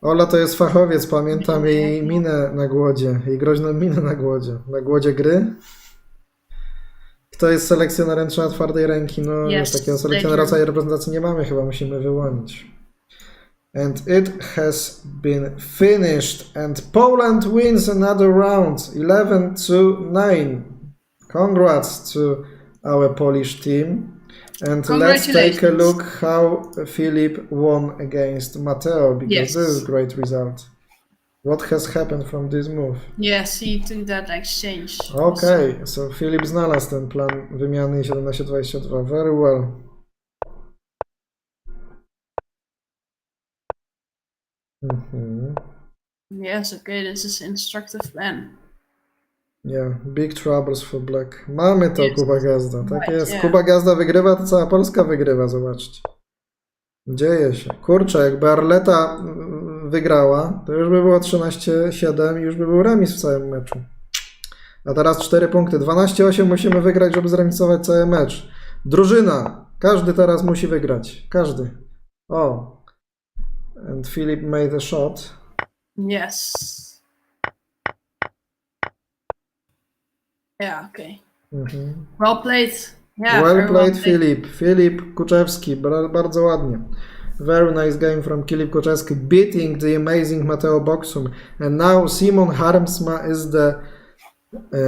Ola to jest fachowiec, pamiętam jej minę na głodzie, jej groźną minę na głodzie gry. Kto jest selekcjonerem trzyma twardej ręki? No, takiego selekcjonera całej reprezentacji nie mamy, chyba musimy wyłonić. And it has been finished, and Poland wins another round, 11-9. Congrats to our Polish team. And let's take a look how Filip won against Mateo, because this is a great result. What has happened from this move? Yes, he took that exchange. Okay, so Filip znalazł ten plan wymiany 17-22. Very well. Yes, okay, this is instructive plan. Yeah, big troubles for black. Mamy to, Kuba Gazda. Tak jest. Kuba Gazda wygrywa, to cała Polska wygrywa, zobaczcie. Dzieje się. Kurczę, jakby Arleta wygrała, to już by było 13-7 i już by był remis w całym meczu. A teraz 4 punkty. 12-8 musimy wygrać, żeby zremisować cały mecz. Drużyna. Każdy teraz musi wygrać. Każdy. O. And Philip made a shot. Yes. Yeah, okay. Well played. Yeah, Well very played, Filip. Filip Kuczewski. Bardzo ładnie. Very nice game from Filip Kuczewski, beating the amazing Mateo Boxum. And now Simon Harmsma is the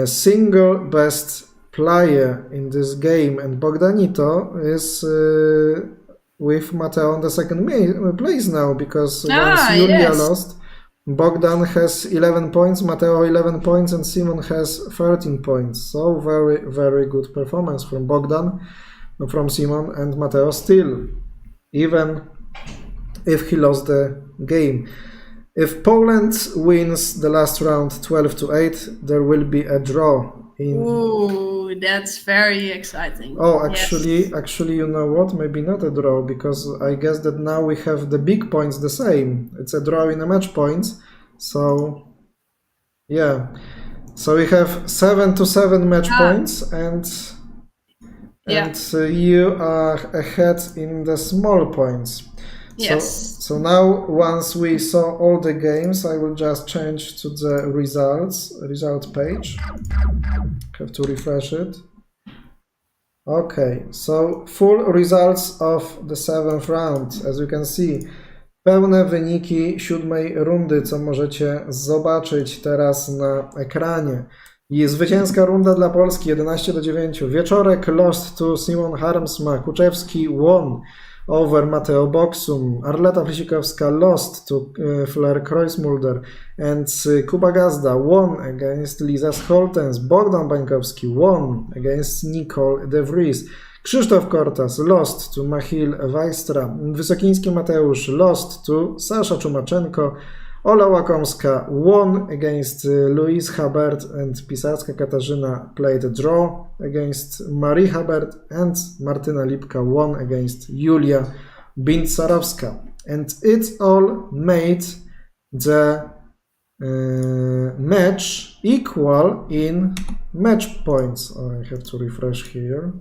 single best player in this game. And Bogdanito is with Mateo on the second place now, because once Julia lost, Bogdan has 11 points, Mateo 11 points, and Simon has 13 points. So very, very good performance from Bogdan, from Simon and Mateo still, even if he lost the game. If Poland wins the last round 12-8, there will be a draw. Ooh, that's very exciting. Oh, actually, you know what? Maybe not a draw, because I guess that now we have the big points the same. It's a draw in a match points. So, yeah. So we have 7-7 match points, and you are ahead in the small points. Yes. So now, once we saw all the games, I will just change to the result page. Have to refresh it. Okay, so full results of the 7th round. As you can see, pełne wyniki 7. rundy, co możecie zobaczyć teraz na ekranie. I zwycięska runda dla Polski 11-9. Wieczorek lost to Simon Harmsma. Kuczewski won over Mateo Boxum. Arleta Flisikowska lost to Fleur Kreuzmulder. And Kuba Gazda won against Liza Scholtens. Bogdan Bańkowski won against Nicole De Vries. Krzysztof Kortas lost to Machil Wajstra. Wysokiński Mateusz lost to Sasza Czumaczenko. Ola Łakomska won against Louise Habert, and Pisarska Katarzyna played a draw against Marie Habert, and Martyna Lipka won against Julia Bintsarowska. And it all made the match equal in match points. Oh, I have to refresh here.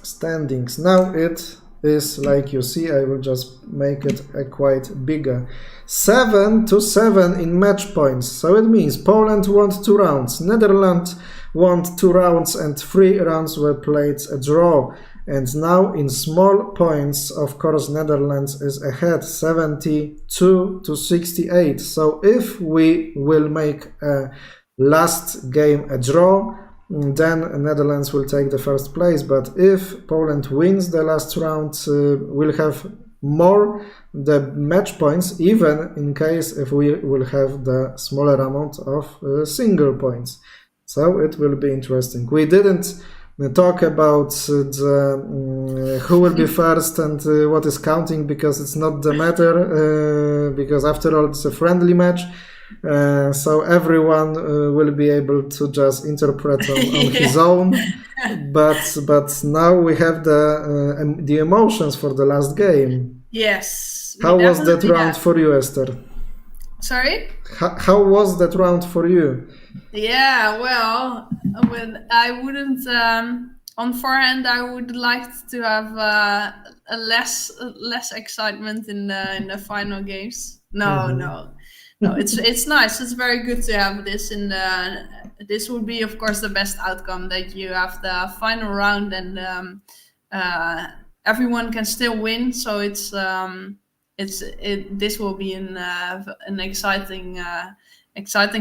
Standings. Now it is like you see. I will just make it quite bigger. 7-7 in match points. So it means Poland won 2 rounds, Netherlands won 2 rounds, and 3 rounds were played a draw. And now in small points, of course, Netherlands is ahead, 72-68. So if we will make a last game a draw, then Netherlands will take the first place. But if Poland wins the last round, we'll have more the match points, even in case if we will have the smaller amount of single points. So it will be interesting. We didn't talk about who will be first and what is counting, because it's not the matter, because after all it's a friendly match. So everyone will be able to just interpret on his own, but now we have the emotions for the last game. Yes. How was that round for you, Esther? Sorry? How was that round for you? Yeah, well, when I wouldn't on forehand, I would like to have a less excitement in the final games. No, it's nice. It's very good to have this in the. This would be, of course, the best outcome, that you have the final round and everyone can still win. So this will be an exciting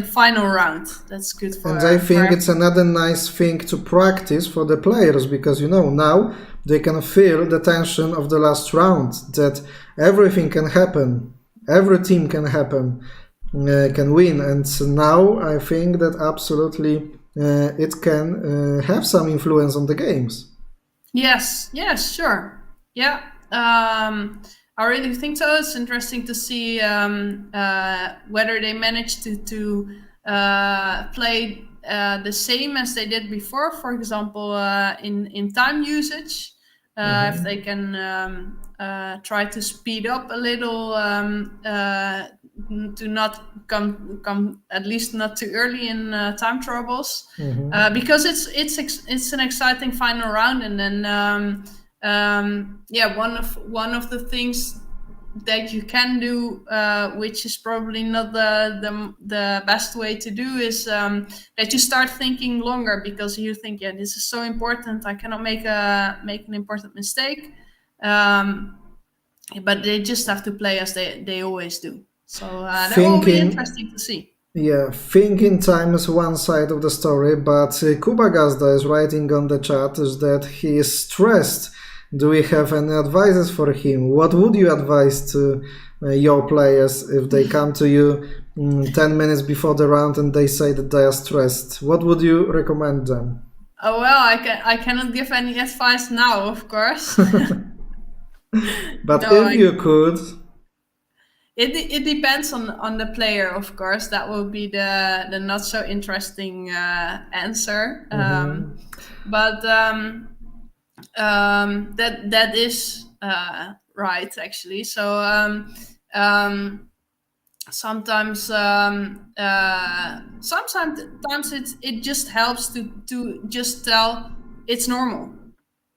final round. That's good for. And I think it's another nice thing to practice for the players, because now they can feel the tension of the last round, that everything can happen, every team can win, and now I think that absolutely it can have some influence on the games. Yes, sure. Yeah. I really think so. It's interesting to see whether they manage to play the same as they did before. For example, in time usage, if they can try to speed up a little, to not come at least not too early in time troubles, because it's an exciting final round, and then one of the things that you can do, which is probably not the best way to do, is that you start thinking longer, because you think, yeah, this is so important, I cannot make an important mistake, but they just have to play as they always do. So that will be interesting to see. Yeah, thinking time is one side of the story, but Kuba Gazda is writing on the chat is that he is stressed. Do we have any advices for him? What would you advise to your players if they come to you 10 minutes before the round and they say that they are stressed? What would you recommend them? Oh, well, I cannot give any advice now, of course. But no, if you could... It depends on the player, of course. That will be the not so interesting answer. But that is right, actually. So sometimes it just helps to just tell it's normal.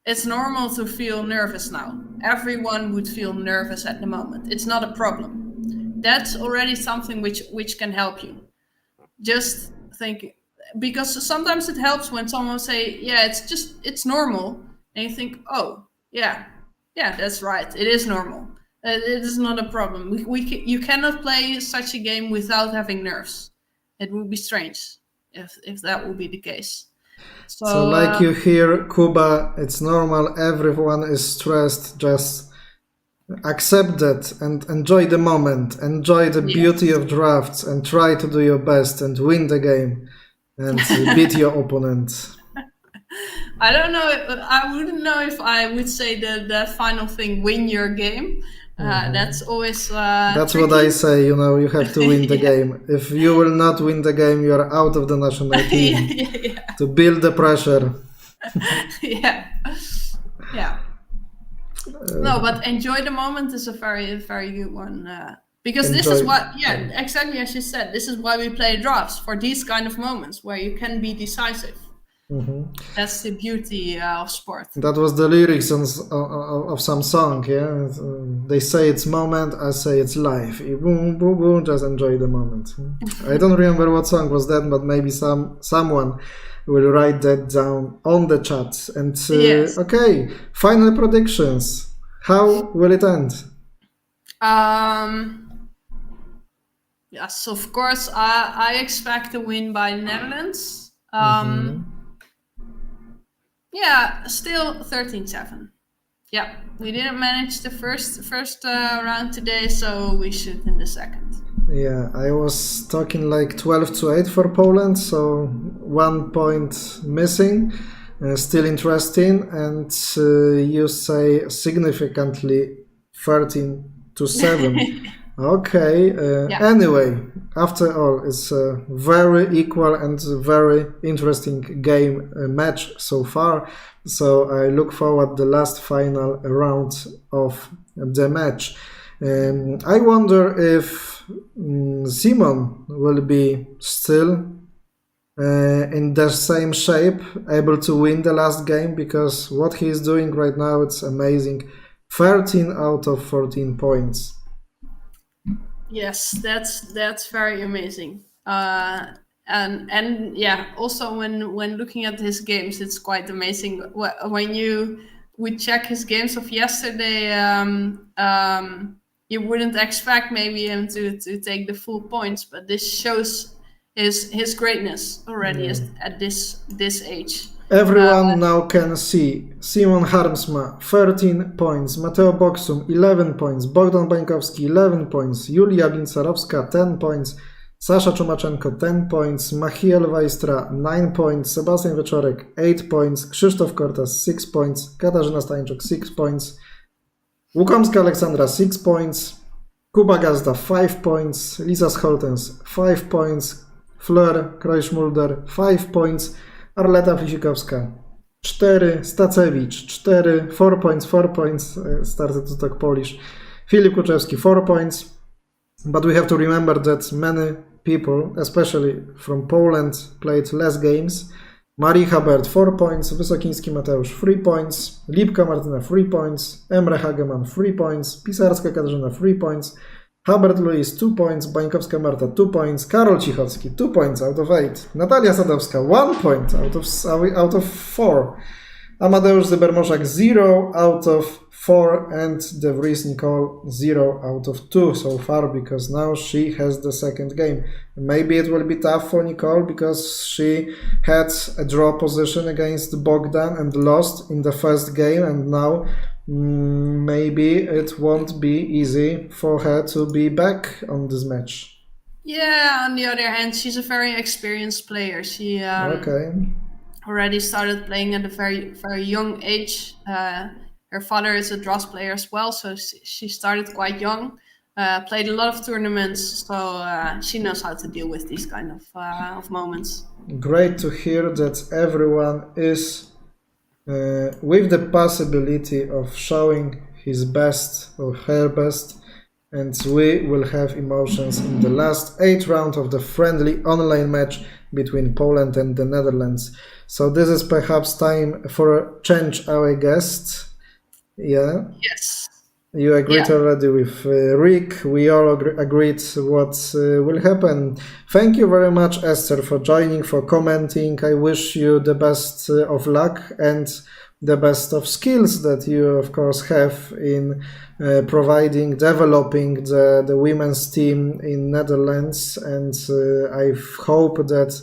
It's normal to feel nervous now. Everyone would feel nervous at the moment. It's not a problem. That's already something which can help you. Just think, because sometimes it helps when someone say, yeah, it's normal. And you think, oh, yeah, that's right. It is normal. It is not a problem. You cannot play such a game without having nerves. It would be strange if that would be the case. So like you hear, Kuba, it's normal. Everyone is stressed. Just accept that and enjoy the moment. Enjoy the beauty of drafts and try to do your best and win the game and beat your opponent. I don't know. I wouldn't know if I would say the final thing, win your game. That's always that's tricky. What I say, you have to win the game. If you will not win the game, you are out of the national team. To build the pressure. Yeah. No, but enjoy the moment is a very, very good one. Because this is what, exactly as you said, this is why we play drafts, for these kind of moments where you can be decisive. That's the beauty of sport. That was the lyrics of some song, yeah? They say it's moment, I say it's life. Boom, boom, boom, just enjoy the moment. I don't remember what song was that, but maybe someone will write that down on the chat. And okay, final predictions. How will it end? Yes, of course, I expect to win by Netherlands. Yeah, still 13-7. Yeah, we didn't manage the first round today, so we should in the second. Yeah, I was talking like 12-8 for Poland, so 1 point missing. Still interesting, and you say significantly 13-7. Okay. Anyway, after all, it's a very equal and very interesting game match so far. So I look forward to the last final round of the match. I wonder if Simon will be still in the same shape, able to win the last game, because what he's doing right now, it's amazing. 13 out of 14 points. Yes, that's very amazing. And yeah, also when looking at his games, it's quite amazing. When we check his games of yesterday, you wouldn't expect maybe him to take the full points, but this shows his greatness already at this age. Everyone now can see Simon Harmsma 13 points, Mateo Boksum 11 points, Bogdan Bańkowski 11 points, Julia Bincarowska 10 points, Sasha Czumaczenko 10 points, Machiel Wajstra 9 points, Sebastian Wieczorek 8 points, Krzysztof Kortas 6 points, Katarzyna Stańczuk 6 points, Łukomska Aleksandra 6 points, Kuba Gazda 5 points, Lisa Scholtens 5 points, Fleur Kreuschmulder 5 points, Arleta Flisikowska 4, Stacewicz 4, 4 points, 4 points, started to talk Polish. Filip Kuczewski 4 points, but we have to remember that many people, especially from Poland, played less games. Marii Habert 4 points, Wysokiński Mateusz 3 points, Lipka Martyna 3 points, Emre Hageman 3 points, Pisarska Katarzyna 3 points, Habert Louis 2 points, Bańkowska Marta 2 points, Karol Cichocki 2 points out of 8, Natalia Sadowska 1 point out of 4, Amadeusz Zybermoszak 0 out of 4, and De Vries Nicole 0 out of 2 so far, because now she has the second game. Maybe it will be tough for Nicole because she had a draw position against Bogdan and lost in the first game, and now maybe it won't be easy for her to be back on this match. Yeah, on the other hand, she's a very experienced player. She already started playing at a very, very young age. Her father is a draws player as well, so she started quite young, played a lot of tournaments, so she knows how to deal with these kind of moments. Great to hear that everyone is with the possibility of showing his best or her best, and we will have emotions in the last 8 rounds of the friendly online match between Poland and the Netherlands. So this is perhaps time for a change our guest. Yeah. Yes. You agreed already with Rick. We all agreed what will happen. Thank you very much, Esther, for joining, for commenting. I wish you the best of luck and the best of skills that you, of course, have in developing the women's team in Netherlands. And I hope that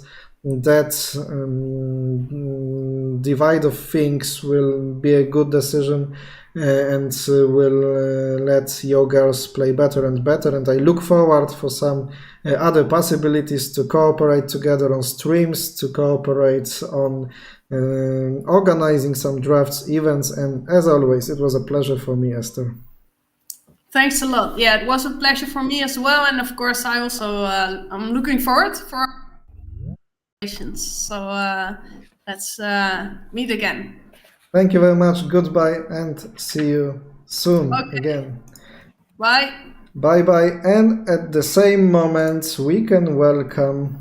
divide of things will be a good decision and will let your girls play better and better. And I look forward for some other possibilities to cooperate together on streams, to cooperate on organizing some drafts, events. And as always, it was a pleasure for me, Esther. Thanks a lot. Yeah, it was a pleasure for me as well. And of course, I also I'm looking forward for so let's meet again. Thank you very much. Goodbye and see you soon again. Bye. Bye-bye. And at the same moment, we can welcome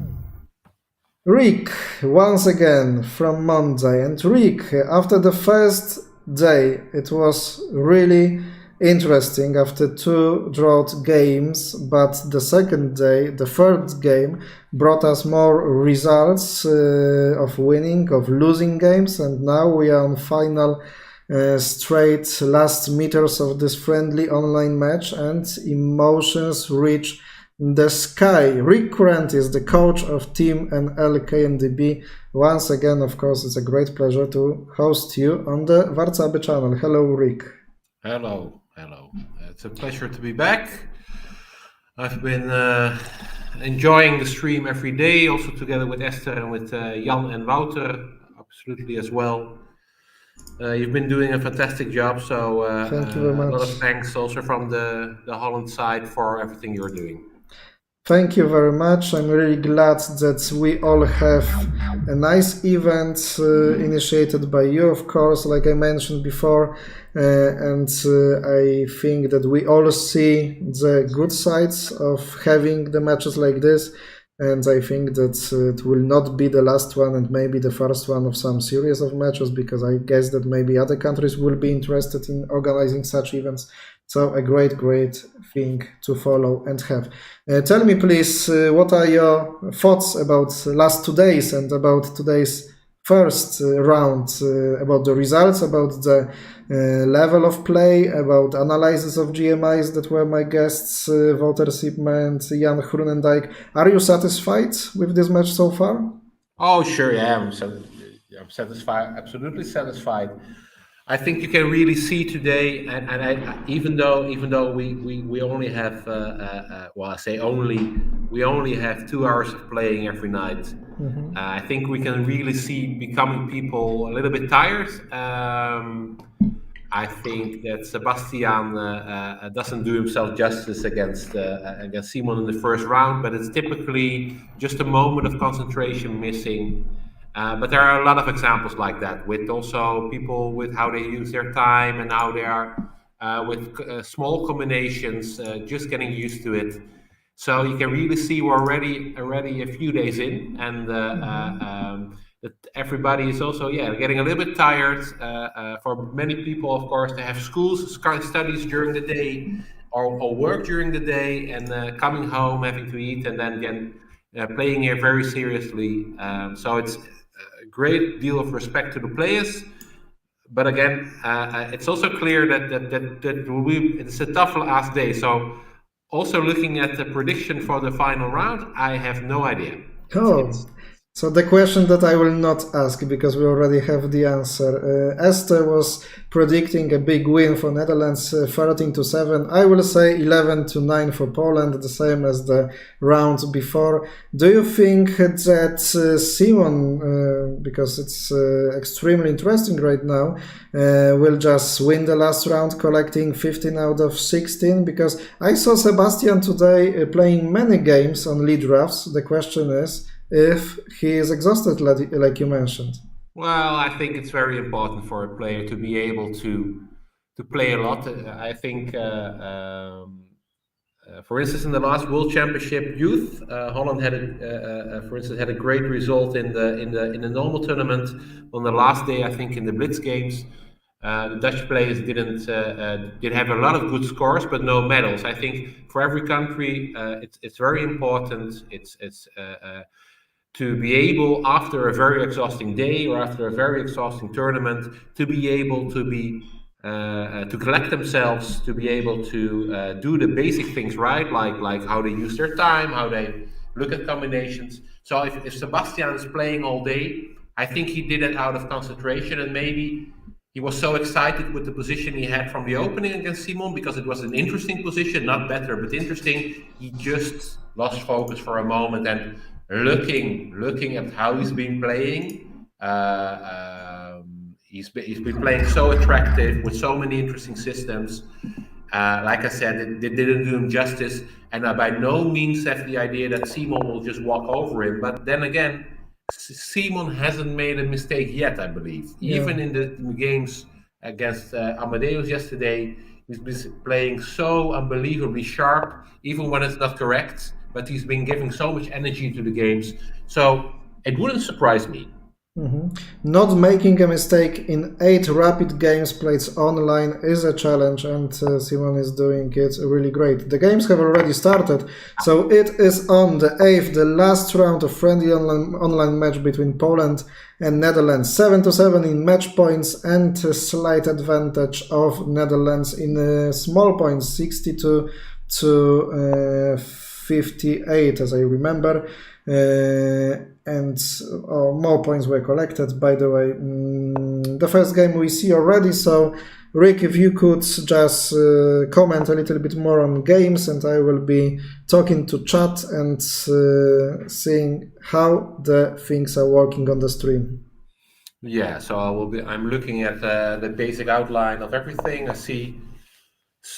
Rick once again from Monday. And Rick, after the first day, it was really interesting after 2 drought games, but the second day, the third game, brought us more results of winning, of losing games, and now we are on final straight last meters of this friendly online match, and emotions reach the sky. Rick Current is the coach of Team LKNDB. Once again, of course, it's a great pleasure to host you on the warcaby channel. Hello, Rick. Hello. It's a pleasure to be back. I've been enjoying the stream every day, also together with Esther and with Jan and Wouter, absolutely as well. You've been doing a fantastic job, so thank you very much. A lot of thanks also from the Holland side for everything you're doing. Thank you very much. I'm really glad that we all have a nice event initiated by you, of course, like I mentioned before. And I think that we all see the good sides of having the matches like this. And I think that it will not be the last one and maybe the first one of some series of matches, because I guess that maybe other countries will be interested in organizing such events. So a great thing to follow and have. Tell me, please, what are your thoughts about last 2 days and about today's first round, about the results, about the level of play, about analysis of GMIs that were my guests, Wouter Sipma and Jan Groenendijk. Are you satisfied with this match so far? Oh, sure, yeah, I'm satisfied, absolutely satisfied. I think you can really see today, and even though we only have we only have 2 hours of playing every night. Mm-hmm. I think we can really see becoming people a little bit tired. I think that Sebastian doesn't do himself justice against Simon in the first round, but it's typically just a moment of concentration missing. But there are a lot of examples like that, with also people with how they use their time and how they are with small combinations, just getting used to it. So you can really see we're already a few days in, and that everybody is also getting a little bit tired. For many people, of course, they have schools, studies during the day, or work during the day, and coming home, having to eat, and then again playing here very seriously. So it's a great deal of respect to the players. But again, it's also clear that it's a tough last day. So also looking at the prediction for the final round, I have no idea. Oh, so the question that I will not ask, because we already have the answer. Esther was predicting a big win for Netherlands, 13-7. I will say 11-9 for Poland, the same as the round before. Do you think that Simon, because it's extremely interesting right now, will just win the last round, collecting 15 out of 16? Because I saw Sebastian today playing many games on lead drafts. The question is if he is exhausted, like you mentioned. Well, I think it's very important for a player to be able to play a lot. I think, for instance, in the last World Championship Youth, Holland had a great result in the normal tournament. On the last day, I think in the Blitz games, the Dutch players did have a lot of good scores, but no medals. I think for every country, it's very important. It's to be able, after a very exhausting day or after a very exhausting tournament, to be able to collect themselves, to be able to do the basic things right, like how they use their time, how they look at combinations. So if Sebastian is playing all day, I think he did it out of concentration, and maybe he was so excited with the position he had from the opening against Simon, because it was an interesting position, not better, but interesting. He just lost focus for a moment, and looking at how he's been playing, he's been playing so attractive with so many interesting systems. Like I said, it didn't do him justice, and I by no means have the idea that Simon will just walk over him. But then again, Simon hasn't made a mistake yet, I believe. Yeah. Even in the games against Amadeus yesterday, he's been playing so unbelievably sharp, even when it's not correct. But he's been giving so much energy to the games, so it wouldn't surprise me. Mm-hmm. Not making a mistake in 8 rapid games played online is a challenge, and Simon is doing it really great. The games have already started, so it is on the 8th, the last round of friendly online match between Poland and Netherlands. 7-7 in match points, and a slight advantage of Netherlands in small points, 62 to 58, as I remember, and more points were collected, by the way. The first game we see already, so Rick, if you could just comment a little bit more on games, and I will be talking to chat and seeing how the things are working on the stream. Yeah, so I'm looking at the basic outline of everything. I see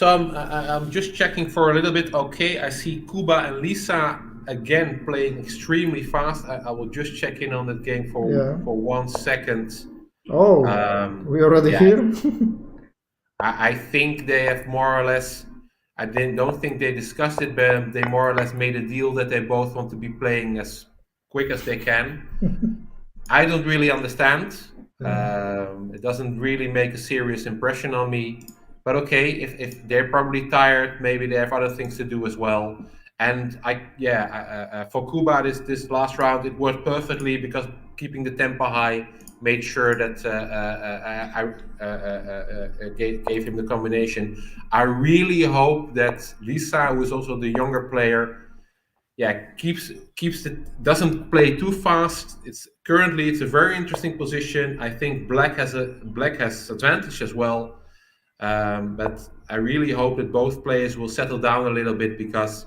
I'm just checking for a little bit. Okay, I see Kuba and Lisa again playing extremely fast. I will just check in on that game for 1 second. Oh, we already here? I think they have more or less, don't think they discussed it, but they more or less made a deal that they both want to be playing as quick as they can. I don't really understand. It doesn't really make a serious impression on me. But okay, if they're probably tired, maybe they have other things to do as well. And for Kuba, this last round, it worked perfectly, because keeping the tempo high made sure that I gave him the combination. I really hope that Lisa, who is also the younger player, doesn't play too fast. It's a very interesting position. I think Black has advantage as well. But I really hope that both players will settle down a little bit, because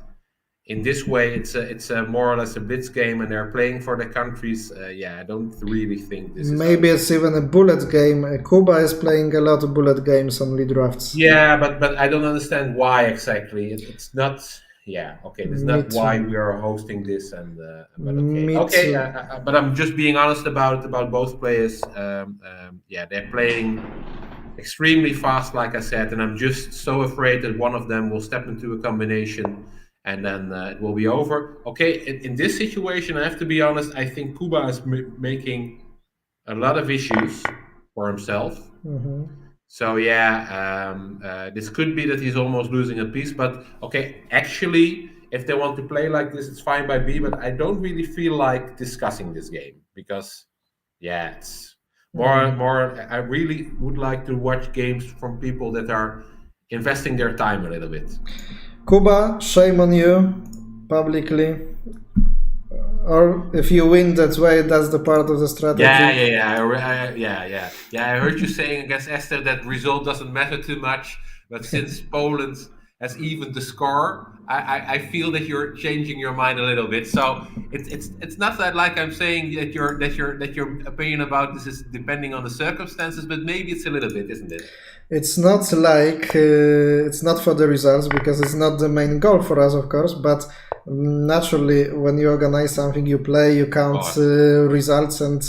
in this way it's a more or less a blitz game, and they're playing for their countries. I don't really think this is... Maybe it's even a bullet game. Kuba is playing a lot of bullet games on lead drafts. Yeah, but I don't understand why exactly. It's not... yeah, okay, that's Me not too. why we are hosting this, and but Me okay, too. but I'm just being honest about both players. Yeah, they're playing extremely fast, like I said, and I'm just so afraid that one of them will step into a combination, and then it will be over. Okay, in this situation, I have to be honest. I think Kuba is making a lot of issues for himself. So yeah, this could be that he's almost losing a piece. But okay, actually, if they want to play like this, it's fine by me. But I don't really feel like discussing this game because, yeah, it's more. I really would like to watch games from people that are investing their time a little bit. Kuba, shame on you, publicly. Or if you win that way, that's the part of the strategy. Yeah. I heard you saying against Esther that result doesn't matter too much, but since Poland has evened the score, I feel that you're changing your mind a little bit. So it's not that like I'm saying that your opinion about this is depending on the circumstances, but maybe it's a little bit, isn't it? It's not like it's not for the results because it's not the main goal for us, of course, but naturally when you organize something, you play, you count results, and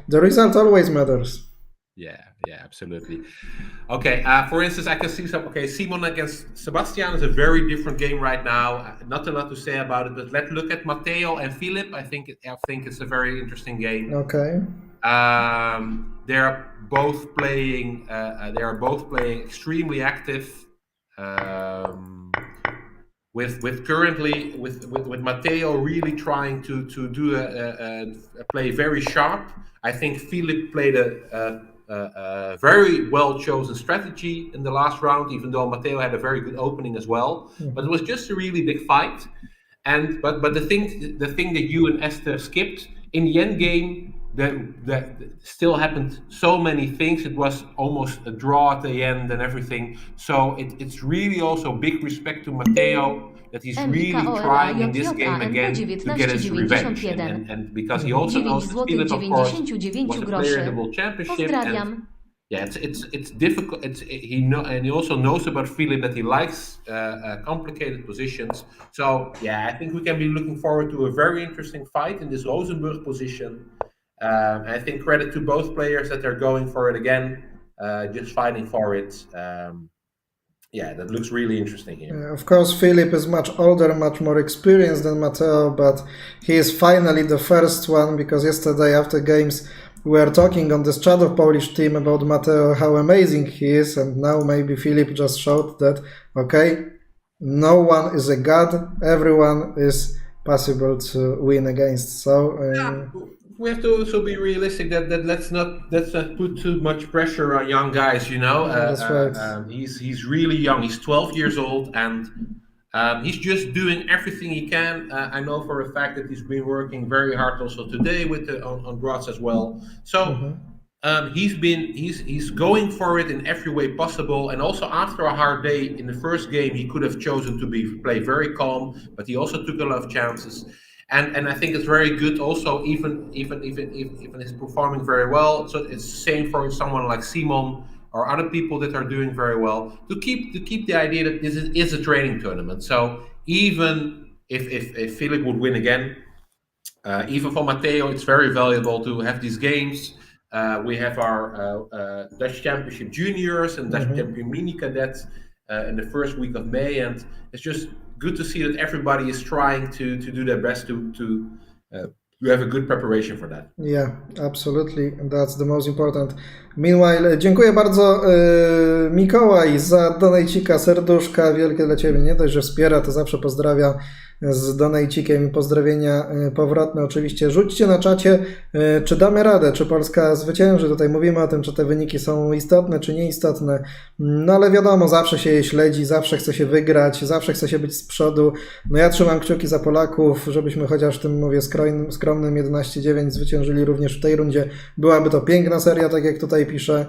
the result always matters. Yeah, absolutely. Okay, for instance, I can see Simon against Sebastian is a very different game right now. Not a lot to say about it, but let's look at Matteo and Philip. I think it's a very interesting game. Okay. They are both playing extremely active. With Matteo really trying to do a play very sharp. I think Philip played a very well chosen strategy in the last round, even though Matteo had a very good opening as well. But it was just a really big fight. And but the thing that you and Esther skipped in the end game, that still happened so many things. It was almost a draw at the end and everything. So it's really also big respect to Matteo that he's really trying in this game again to get his revenge. And because he also knows that Philip, of course, was a player in the World Championship. And yeah, it's difficult. And he also knows about Philip that he likes complicated positions. So yeah, I think we can be looking forward to a very interesting fight in this Rosenburg position. I think credit to both players that they're going for it again, just fighting for it. Yeah, that looks really interesting here. Of course, Philip is much older, much more experienced than Matteo, but he is finally the first one, because yesterday after games we were talking on this chat of Polish team about Matteo, how amazing he is, and now maybe Philip just showed that, okay, no one is a god, everyone is possible to win against. So we have to also be realistic that let's not put too much pressure on young guys, you know. That's right. He's really young. He's 12 years old, and he's just doing everything he can. I know for a fact that he's been working very hard also today with on Graj as well. So he's going for it in every way possible. And also after a hard day in the first game, he could have chosen to play very calm, but he also took a lot of chances. And I think it's very good also, even he's performing very well. So it's the same for someone like Simon or other people that are doing very well, to keep the idea that this is a training tournament. So even if Philip would win again, even for Matteo, it's very valuable to have these games. We have our Dutch Championship Juniors and Dutch Champion Mini Cadets in the first week of May, and it's just good to see that everybody is trying to do their best to have a good preparation for that. Yeah, absolutely. That's the most important. Meanwhile, dziękuję bardzo Mikołaj za donajcika, serduszka wielkie dla Ciebie. Nie dość, że wspiera, to zawsze pozdrawia z donajcikiem i pozdrowienia powrotne. Oczywiście rzućcie na czacie, czy damy radę, czy Polska zwycięży. Tutaj mówimy o tym, czy te wyniki są istotne, czy nieistotne. No ale wiadomo, zawsze się je śledzi, zawsze chce się wygrać, zawsze chce się być z przodu. No ja trzymam kciuki za Polaków, żebyśmy chociaż w tym, mówię, skromnym 11-9 zwyciężyli również w tej rundzie. Byłaby to piękna seria, tak jak tutaj pisze.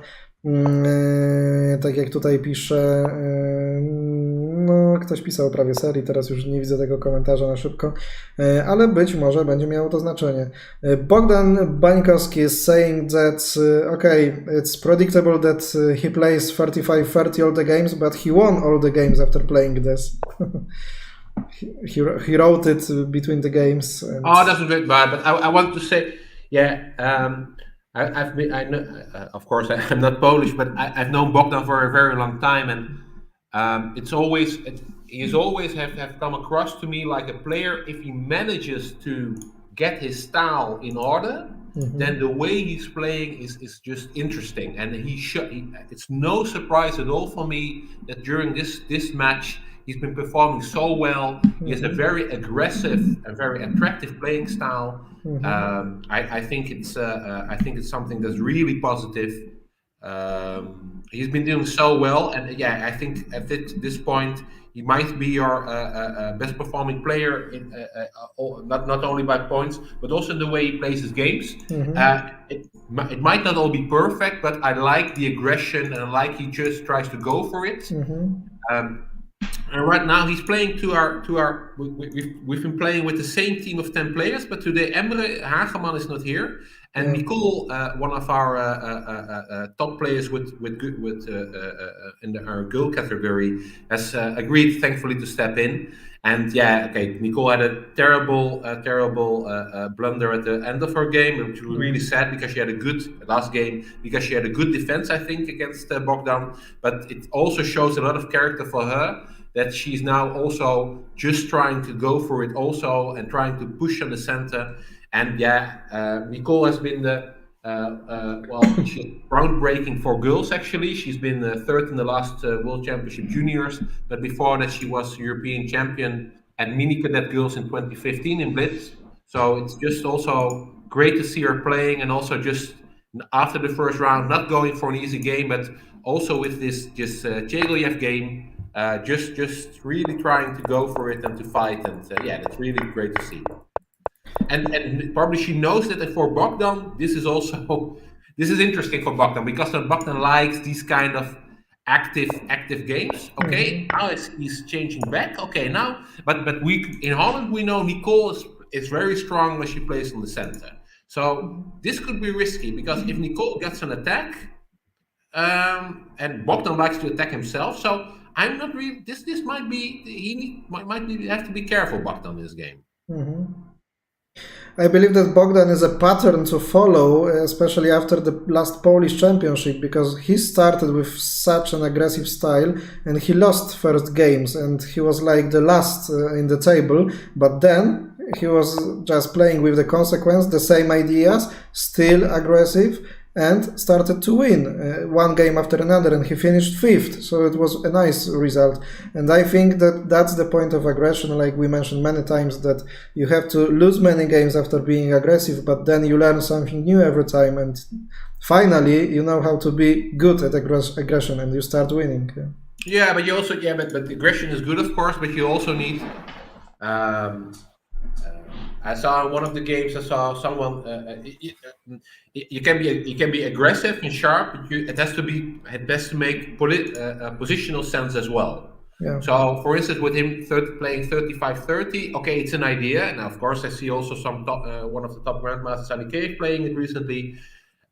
No, ktoś pisał o prawie serii, teraz już nie widzę tego komentarza na szybko, ale być może będzie miało to znaczenie. Bogdan Bańkowski is saying that, okay, it's predictable that he plays 35-30 all the games, but he won all the games after playing this. he wrote it between the games. And Oh, that's a bit bad, but I want to say, yeah, I've been, I know, of course, I'm not Polish, but I've known Bogdan for a very long time, and he's always have come across to me like a player. If he manages to get his style in order, then the way he's playing is just interesting, and it's no surprise at all for me that during this match he's been performing so well. He has a very aggressive, a very attractive playing style. I think it's something that's really positive. He's been doing so well, and yeah, I think at this point he might be your best performing player, not only by points, but also in the way he plays his games. It might not all be perfect, but I like the aggression, and I like he just tries to go for it. And right now he's playing we've been playing with the same team of 10 players, but today Emre Hageman is not here, and Nicole, one of our top players in our girl category, has agreed, thankfully, to step in. And yeah, okay, Nicole had a terrible blunder at the end of her game, which was really sad because she had a good last game, because she had a good defense, I think, against Bogdan. But it also shows a lot of character for her, that she's now also just trying to go for it also and trying to push on the center. And yeah, Nicole has been she's groundbreaking for girls, actually. She's been third in the last World Championship Juniors, but before that she was European champion at Mini Cadet Girls in 2015 in Blitz. So it's just also great to see her playing, and also just after the first round, not going for an easy game, but also with this Chegoyev game, just really trying to go for it and to fight. And yeah, that's really great to see. And probably she knows that for Bogdan, this is interesting for Bogdan, because Bogdan likes these kind of active games. Okay, now he's changing back. Okay, now, but we in Holland we know Nicole is very strong when she plays in the center. So this could be risky, because if Nicole gets an attack, and Bogdan likes to attack himself, so I'm not really. This might be have to be careful, Bogdan, this game. I believe that Bogdan is a pattern to follow, especially after the last Polish championship, because he started with such an aggressive style and he lost first games and he was like the last in the table, but then he was just playing with the consequence, the same ideas, still aggressive, and started to win one game after another, and he finished 5th, so it was a nice result. And I think that that's the point of aggression, like we mentioned many times, that you have to lose many games after being aggressive, but then you learn something new every time, and finally you know how to be good at aggression, and you start winning. Yeah, but you also but aggression is good, of course, but you also need I saw in one of the games, I saw someone. You can be aggressive and sharp, but it has to make positional sense as well. Yeah. So, for instance, with him playing 35-30, okay, it's an idea. And of course, I see also one of the top grandmasters, Anikeev, playing it recently.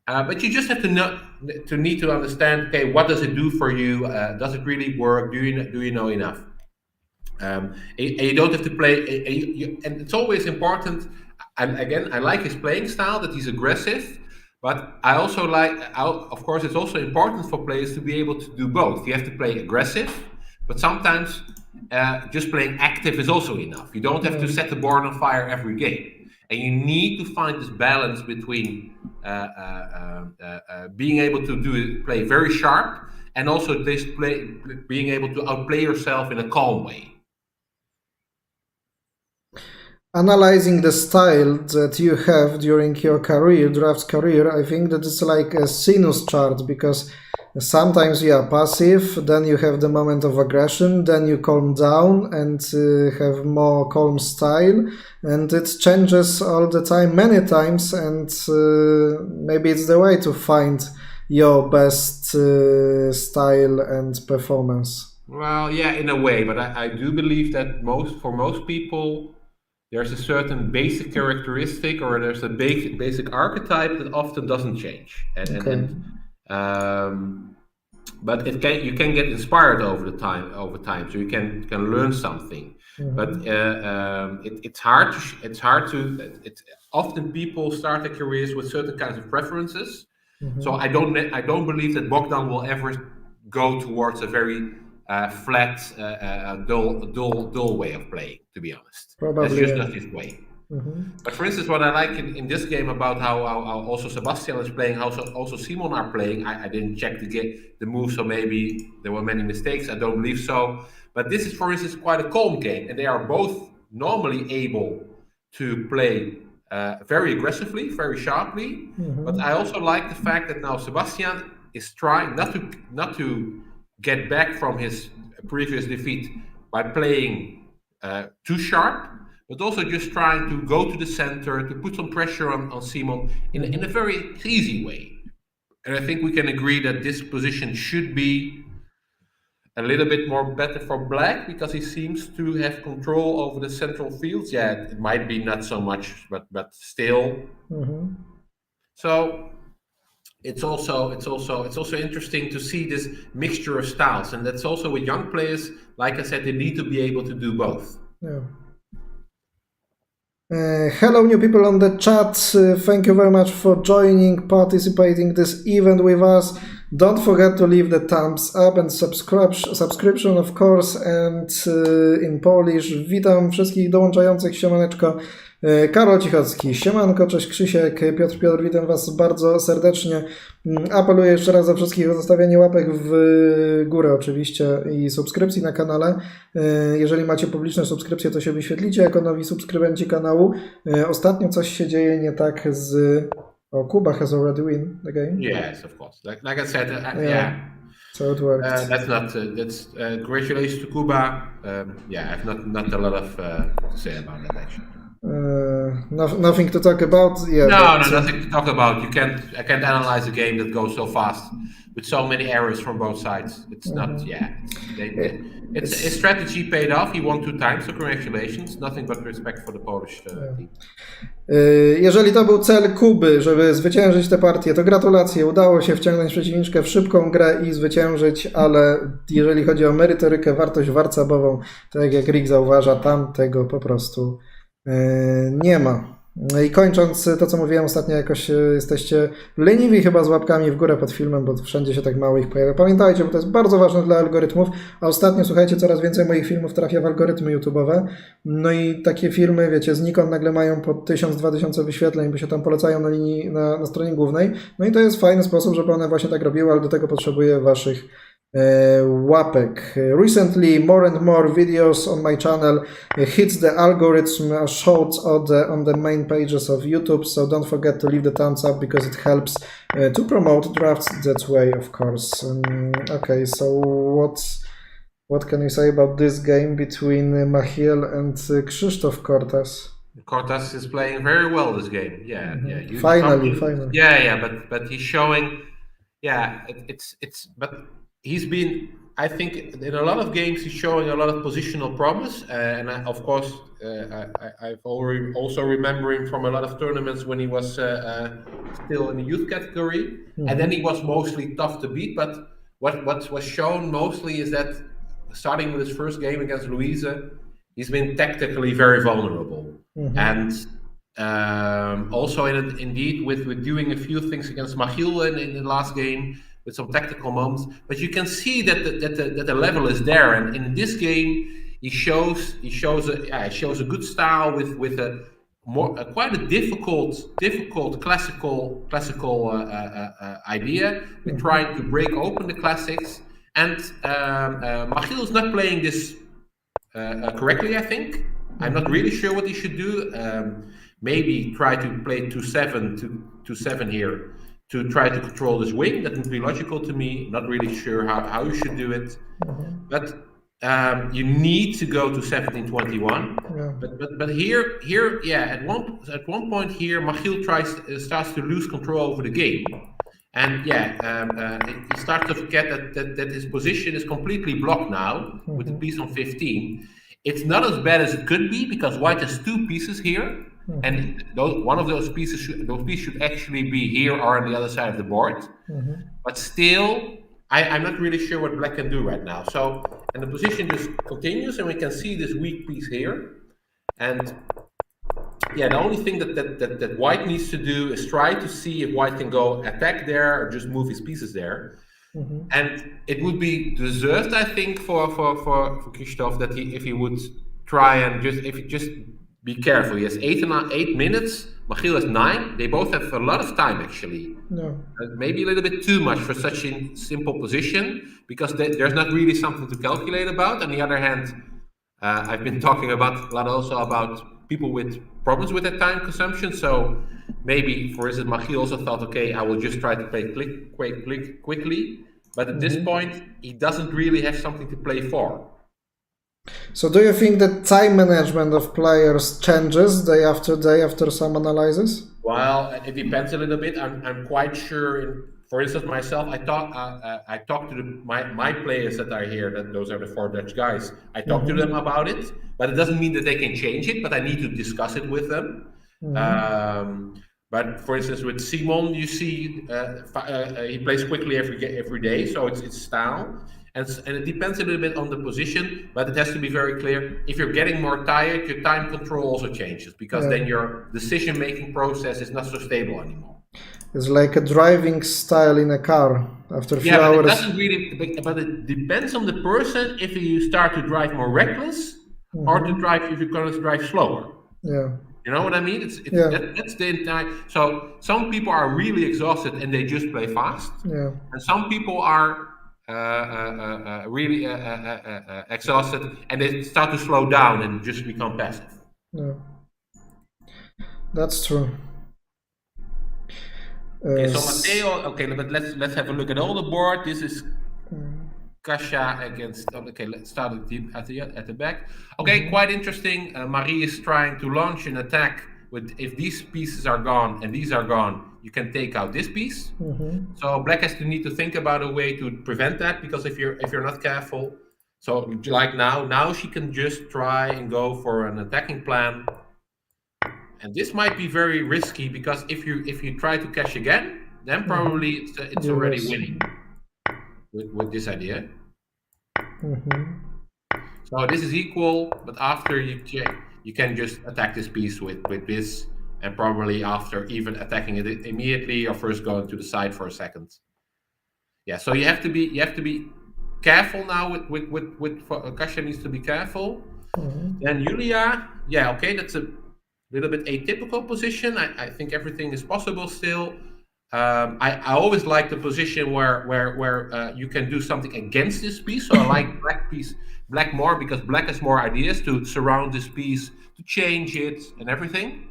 But you just have to need to understand. Okay, what does it do for you? Does it really work? Do you know enough? And you don't have to play, and it's always important. And again, I like his playing style, that he's aggressive, but I also of course, it's also important for players to be able to do both. You have to play aggressive, but sometimes just playing active is also enough. You don't have to set the board on fire every game, and you need to find this balance between being able to play very sharp, and also being able to outplay yourself in a calm way. Analyzing the style that you have during your draft career, I think that it's like a sinus chart, because sometimes you are passive, then you have the moment of aggression, then you calm down and have more calm style, and it changes all the time, many times, and maybe it's the way to find your best style and performance. Well, yeah, in a way, but I do believe that for most people, there's a certain basic characteristic, or there's a basic archetype that often doesn't change. but you can get inspired over time, so you can learn something. But it's hard to. Often people start their careers with certain kinds of preferences. So I don't believe that Bogdan will ever go towards a very flat, dull way of playing. To be honest, Probably, that's just not his way. But for instance, what I like in this game about how also Sebastian is playing, how also Simon are playing, I didn't check the moves, so maybe there were many mistakes. I don't believe so. But this is, for instance, quite a calm game, and they are both normally able to play very aggressively, very sharply. But I also like the fact that now Sebastian is trying not to get back from his previous defeat by playing too sharp, but also just trying to go to the center, to put some pressure on Simon in a very easy way. And I think we can agree that this position should be a little bit more better for Black, because he seems to have control over the central fields. Yeah, it might be not so much, but still. So it's also interesting to see this mixture of styles, and that's also with young players. Like I said, they need to be able to do both. Yeah. Hello, new people on the chat. Thank you very much for joining, participating this event with us. Don't forget to leave the thumbs up and subscription, of course, and in Polish. Witam wszystkich dołączających, siemaneczko. Karol Cichocki, siemanko, cześć Krzysiek, Piotr, witam Was bardzo serdecznie. Apeluję jeszcze raz do wszystkich o zostawianie łapek w górę oczywiście i subskrypcji na kanale. Jeżeli macie publiczne subskrypcje, to się wyświetlicie jako nowi subskrybenci kanału. Ostatnio coś się dzieje nie tak z... Kuba has already win the game. Yes, of course. Like I said, yeah. So it worked. That's congratulations to Kuba. I have not a lot of to say about that actually. Nothing to talk about. Yeah. No, nothing to talk about. I can't analyze a game that goes so fast with so many errors from both sides. It's not. Yeah. His strategy paid off. He won 2 times, so congratulations. Nothing but respect for the Polish team. Jeżeli to był cel Kuby, żeby zwyciężyć tę partię, to gratulacje. Udało się wciągnąć przeciwniczkę w szybką grę i zwyciężyć, ale jeżeli chodzi o merytorykę, wartość warcabową, tak jak Rick zauważa, tam tego po prostu nie ma. I kończąc to, co mówiłem ostatnio, jakoś jesteście leniwi chyba z łapkami w górę pod filmem, bo wszędzie się tak mało ich pojawia. Pamiętajcie, bo to jest bardzo ważne dla algorytmów, a ostatnio, słuchajcie, coraz więcej moich filmów trafia w algorytmy YouTube'owe. No i takie filmy, wiecie, znikąd nagle mają po 1000-2000 wyświetleń, bo się tam polecają na stronie głównej. No i to jest fajny sposób, żeby one właśnie tak robiły, ale do tego potrzebuję Waszych łapek. Recently, more and more videos on my channel hits the algorithm showed on the main pages of YouTube, so don't forget to leave the thumbs up because it helps to promote drafts that way, of course. Okay, so what can you say about this game between Machiel and Krzysztof Kortas? Kortas is playing very well this game. Yeah. Finally. Yeah, but he's showing. Yeah, but he's been, I think, in a lot of games he's showing a lot of positional promise, and of course I've already also remembering from a lot of tournaments when he was still in the youth category, and then he was mostly tough to beat. But what was shown mostly is that starting with his first game against Louise, he's been tactically very vulnerable, and also indeed with doing a few things against Machiel in the last game, with some tactical moments, but you can see that the level is there, and in this game he shows a good style with quite a difficult classical idea with trying to break open the classics, and Machiel is not playing this correctly. I think I'm not really sure what he should do. Maybe try to play 2-7 here, to try to control this wing. That would be logical to me. Not really sure how you should do it, but you need to go to 17-21. But here, at one point here, Machiel starts to lose control over the game, and he starts to forget that his position is completely blocked now with the piece on 15. It's not as bad as it could be because White has 2 pieces here. And one of those pieces should actually be here or on the other side of the board. But still, I'm not really sure what black can do right now. So, and the position just continues, and we can see this weak piece here. And yeah, the only thing that white needs to do is try to see if white can go attack there or just move his pieces there. And it would be deserved, I think, for Christophe that if he would try and just be careful. He has 8 minutes. Michiel has 9. They both have a lot of time, actually. No. Maybe a little bit too much for such a simple position, because there's not really something to calculate about. On the other hand, I've been talking a lot also about people with problems with their time consumption. So maybe, for instance, Michiel also thought, okay, I will just try to play quickly. But at this point, he doesn't really have something to play for. So do you think that time management of players changes day after some analysis? Well, it depends a little bit. I'm quite sure. For instance, myself, I talked to my players that are here. That those are the 4 Dutch guys. I talked to them about it, but it doesn't mean that they can change it. But I need to discuss it with them. But for instance, with Simon, you see, he plays quickly every day, so it's style. And it depends a little bit on the position, but it has to be very clear. If you're getting more tired, your time control also changes, because then your decision-making process is not so stable anymore. It's like a driving style in a car after a few but hours. It doesn't really, but it depends on the person if you start to drive more reckless or if you're going to drive slower. Yeah. You know what I mean? That's the entire. So some people are really exhausted and they just play fast. Yeah. And some people are really exhausted and they start to slow down and just become passive. Yeah. That's true. Okay, so Matteo. Okay, but let's have a look at all the board. This is Kasia against. Okay, let's start at the back. Okay, quite interesting. Marie is trying to launch an attack with, if these pieces are gone and these are gone, you can take out this piece. So black has to need to think about a way to prevent that, because if you're not careful, so like now she can just try and go for an attacking plan. And this might be very risky, because if you try to cash again, then probably it's already winning with this idea. So this is equal, but after you can just attack this piece with this, and probably after even attacking it immediately or first going to the side for a second. Yeah, so you have to be careful now with Kasia needs to be careful. Then Julia, yeah, okay, that's a little bit atypical position. I think everything is possible still. I always like the position where you can do something against this piece. So I like black more, because black has more ideas to surround this piece, to change it and everything.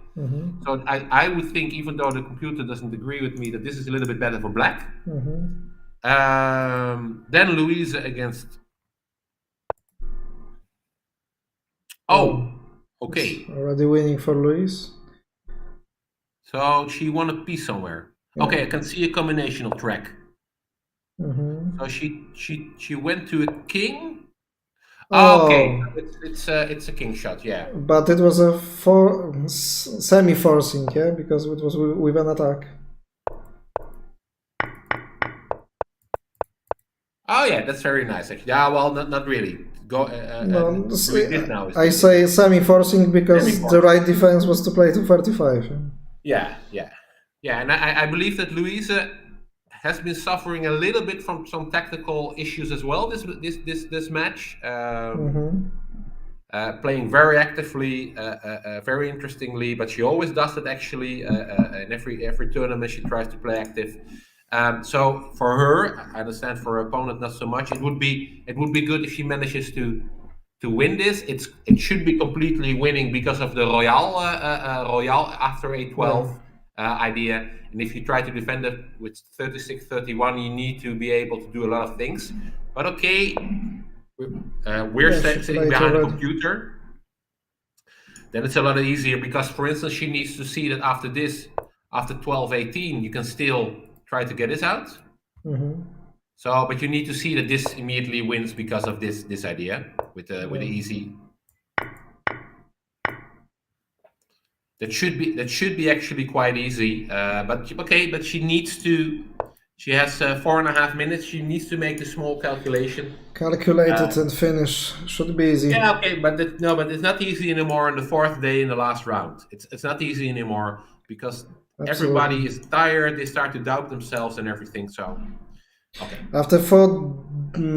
So I would think, even though the computer doesn't agree with me, that this is a little bit better for black. Then Louise against. Oh, okay. It's already winning for Louise. So she won a piece somewhere. Okay, I can see a combination of track. So she went to a king. Okay, it's a king shot, yeah. But it was a semi-forcing, yeah, because it was with an attack. Oh yeah, that's very nice actually. Yeah, well, not really. Go. No, now I say semi-forcing because the right defense was to play to 35. Yeah, and I believe that Louise has been suffering a little bit from some tactical issues as well this match. Playing very actively, very interestingly, but she always does it actually. In every tournament she tries to play active. So for her, I understand, for her opponent not so much. It would be good if she manages to win this. It should be completely winning because of the royale after a12 idea. And if you try to defend it with 36-31, you need to be able to do a lot of things. But okay, we're sitting behind a computer. Then it's a lot easier, because, for instance, she needs to see that after this, after 12-18, you can still try to get this out. So, but you need to see that this immediately wins because of this idea with the easy. That should be actually quite easy. But okay, but she needs to She has 4.5 minutes. She needs to make a small calculation. Calculate it and finish. Should be easy. Yeah, okay, but it's not easy anymore on the fourth day in the last round. It's not easy anymore because everybody is tired. They start to doubt themselves and everything. So, okay. After 4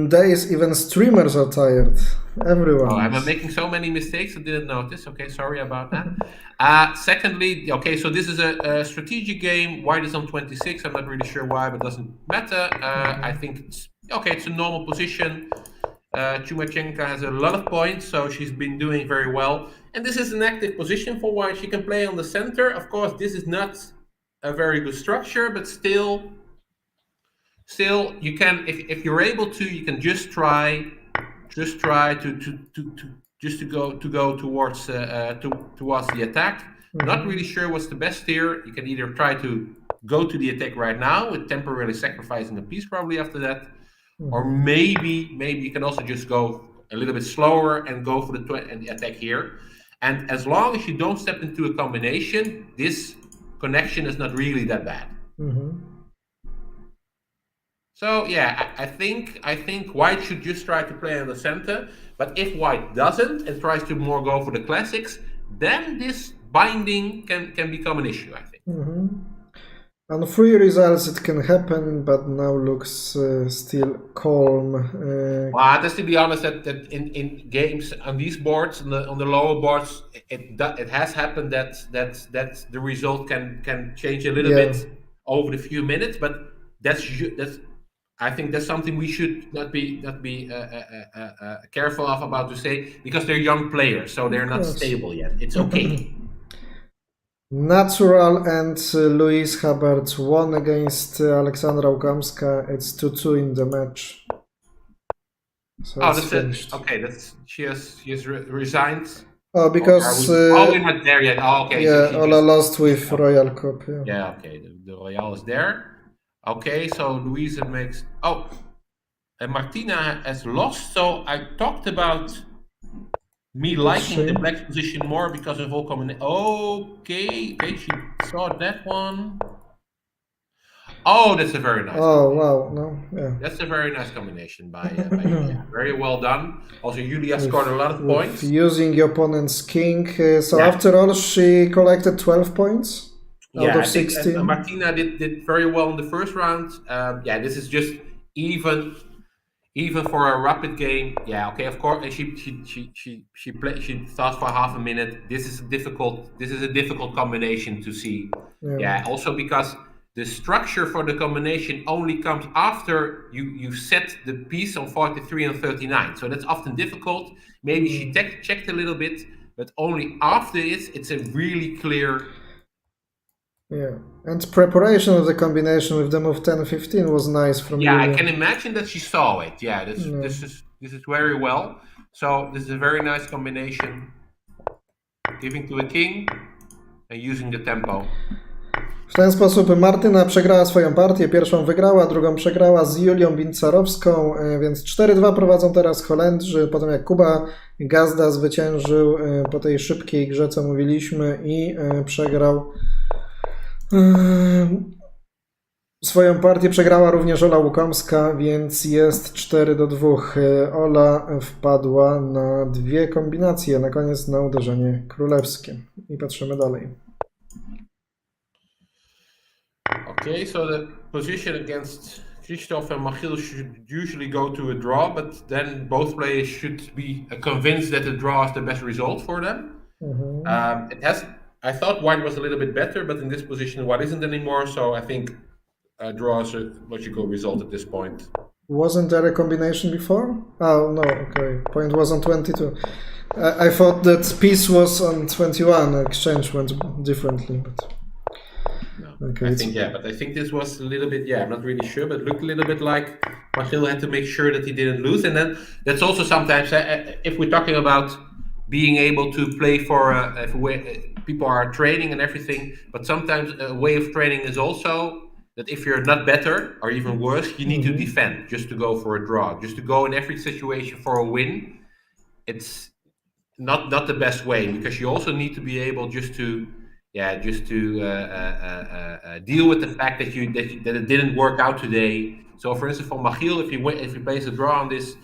days, even streamers are tired. Everyone. Oh, I'm making so many mistakes I didn't notice. Okay, sorry about that. Secondly, okay, so this is a strategic game. White is on 26. I'm not really sure why, but it doesn't matter. I think it's okay. It's a normal position. Chumachenko has a lot of points, so she's been doing very well. And this is an active position for White. She can play on the center. Of course, this is not a very good structure, but still you can, if you're able to, you can just try to go towards the attack. Not really sure what's the best here. You can either try to go to the attack right now with temporarily sacrificing a piece probably after that, or maybe you can also just go a little bit slower and go for the attack here. And as long as you don't step into a combination, this connection is not really that bad. So yeah, I think White should just try to play on the center. But if White doesn't and tries to more go for the classics, then this binding can become an issue, I think. On 3 results it can happen, but now looks still calm. Well, just to be honest, that in games on these boards, on the lower boards, it has happened that the result can change a little bit over the few minutes, but that's I think that's something we should not be careful of about to say, because they're young players, so they're not stable yet. It's okay. Natural and Louise Hubbard won against Aleksandra Łukamska. It's 2-2 in the match. So that's it. Okay, she has resigned. Oh, because we're not there yet. Oh, okay. Yeah, so Ola lost with Royal Cup. Yeah, okay. The Royal is there. Okay, so Louise makes. Oh, and Martina has lost. So I talked about me liking the black position more because of all combinations. Okay, she saw that one. Oh, that's a very nice. Oh, wow. No, yeah. That's a very nice combination by Julia. Very well done. Also, Julia scored a lot of points. Using your opponent's king. After all, she collected 12 points out of 16. Martina did very well in the first round. This is just even for a rapid game. Yeah, okay. Of course, she thought for half a minute. This is a difficult combination to see. Yeah. Also because the structure for the combination only comes after you set the piece on 43 and 39. So that's often difficult. Maybe she checked a little bit, but only after it's a really clear. Yeah, and preparation of the combination with the move 10-15 was nice from Julia. I can imagine that she saw it. Yeah, this is very well. So this is a very nice combination. Giving to a king and using the tempo. W ten sposób Martyna przegrała swoją partię. Pierwszą wygrała, drugą przegrała z Julią Bincarowską, więc 4-2 prowadzą teraz Holendrzy, potem jak Kuba Gazda zwyciężył po tej szybkiej grze, co mówiliśmy, i przegrał swoją partię. Przegrała również Ola Łukamska, więc jest 4-2. Ola wpadła na 2 kombinacje, na koniec na uderzenie królewskie. I patrzymy dalej. Okay, so the position against Krzysztof and Michiel should usually go to a draw, but then both players should be convinced that the draw is the best result for them. I thought White was a little bit better, but in this position White isn't anymore, so I think a draw is a logical result at this point. Wasn't there a combination before? Oh, no, okay. Point was on 22. I thought that piece was on 21. Exchange went differently, but... Okay, I think this was a little bit, I'm not really sure, but it looked a little bit like Michiel had to make sure that he didn't lose. And then that's also sometimes, if we're talking about being able to play for, people are training and everything, but sometimes a way of training is also that if you're not better or even worse, you need to defend just to go for a draw, just to go in every situation for a win. It's not the best way, because you also need to be able just to just to deal with the fact that it didn't work out today. So, for instance, for Michiel, if he plays a draw on this,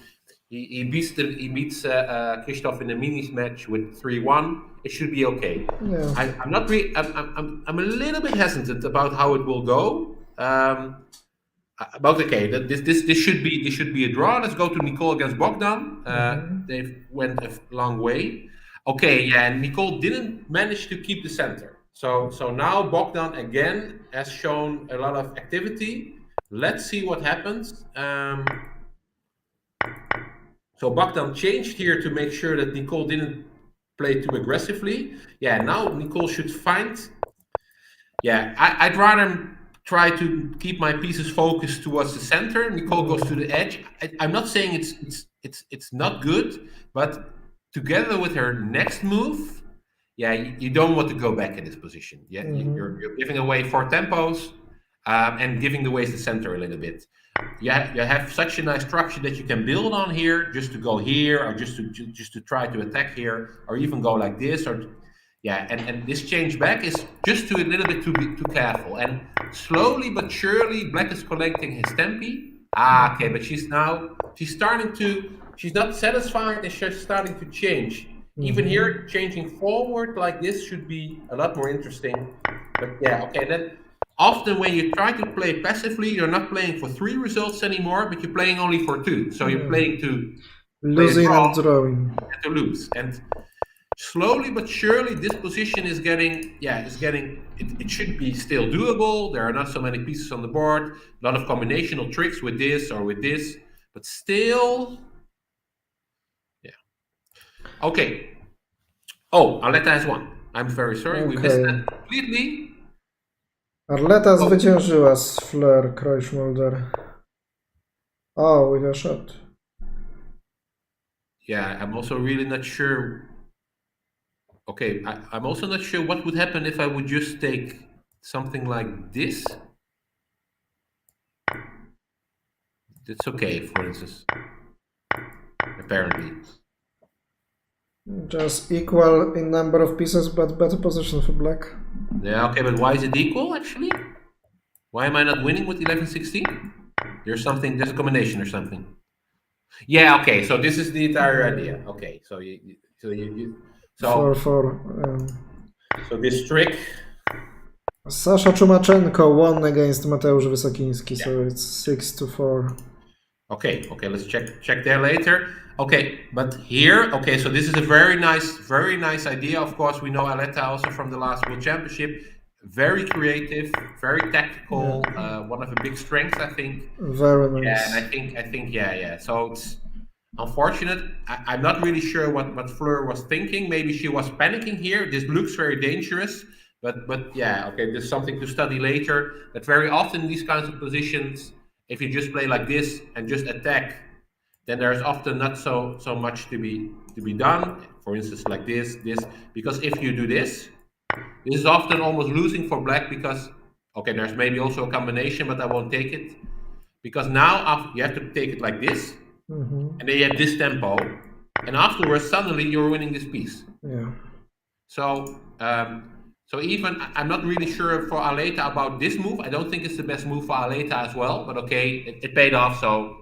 he beats Christoph in a minis match with 3-1. It should be okay. Yeah. I'm a little bit hesitant about how it will go. But okay, this should be a draw. Let's go to Nicole against Bogdan. They went a long way. Okay, yeah, and Nicole didn't manage to keep the center. So now Bogdan again has shown a lot of activity. Let's see what happens. So Bogdan changed here to make sure that Nicole didn't play too aggressively. Yeah, now Nicole should find. Yeah, I'd rather try to keep my pieces focused towards the center. Nicole goes to the edge. I'm not saying it's not good, but together with her next move, yeah, you don't want to go back in this position. Yeah, you're giving away 4 tempos and giving away the center a little bit. You have such a nice structure that you can build on here, just to go here, or just to try to attack here, or even go like this, or yeah. And this change back is just a little bit too careful. And slowly but surely, Black is collecting his tempi. Okay, but she's starting to. She's not satisfied, and she's starting to change. Even here, changing forward like this should be a lot more interesting. But yeah, okay, then. Often when you try to play passively, you're not playing for 3 results anymore, but you're playing only for 2. So you're playing to losing and drawing. And to lose. And slowly but surely, this position is getting. It should be still doable. There are not so many pieces on the board. A lot of combinational tricks with this or with this, but still, yeah. Okay. Oh, Aletta has won. I'm very sorry, we missed that completely. Arleta zwyciężyła z Fleur Kreuzschmulder. Oh, with a shot. Yeah, I'm also really not sure. Okay, I'm also not sure what would happen if I would just take something like this. That's okay, for instance. Apparently. Just equal in number of pieces, but better position for Black. Yeah, okay, but why is it equal, actually? Why am I not winning with 11-16? There's a combination or something. Yeah, okay, so this is the entire idea. Okay, so so this trick. Sasha Chumachenko won against Mateusz Wysokiński, so it's 6-4. Okay, let's check there later. Okay, but here, okay, so this is a very nice idea. Of course, we know Aletta also from the last World Championship. Very creative, very tactical. One of the big strengths, I think. Very nice. Yeah, and I think, yeah. So it's unfortunate. I'm not really sure what Fleur was thinking. Maybe she was panicking here. This looks very dangerous, but yeah, okay, there's something to study later. But very often in these kinds of positions, if you just play like this and just attack, then there's often not so much to be done. For instance, like this, because if you do this is often almost losing for Black because, okay, there's maybe also a combination, but I won't take it. Because now you have to take it like this, and then you have this tempo, and afterwards suddenly you're winning this piece. Yeah. So even I'm not really sure for Aletta about this move. I don't think it's the best move for Aletta as well, but okay, it paid off. So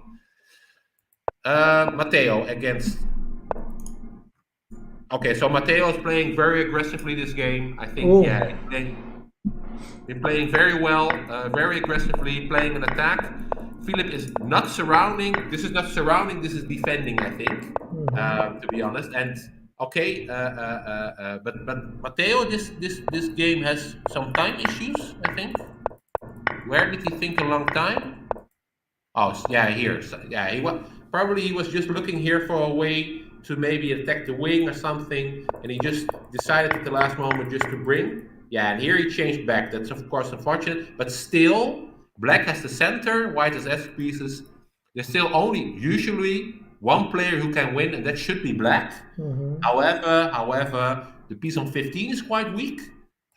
Matteo against. Okay, so Matteo is playing very aggressively this game. I think, yeah, he's playing very well, very aggressively, playing an attack. Philip is not surrounding. This is not surrounding. This is defending, I think, to be honest. And okay, but Matteo, this game has some time issues, I think. Where did he think a long time? Oh, yeah, here. So, yeah, he was just looking here for a way to maybe attack the wing or something, and he just decided at the last moment just to bring. Yeah, and here he changed back. That's of course unfortunate, but still, Black has the center, White has S pieces. There's still only usually one player who can win, and that should be Black. However, the piece on 15 is quite weak.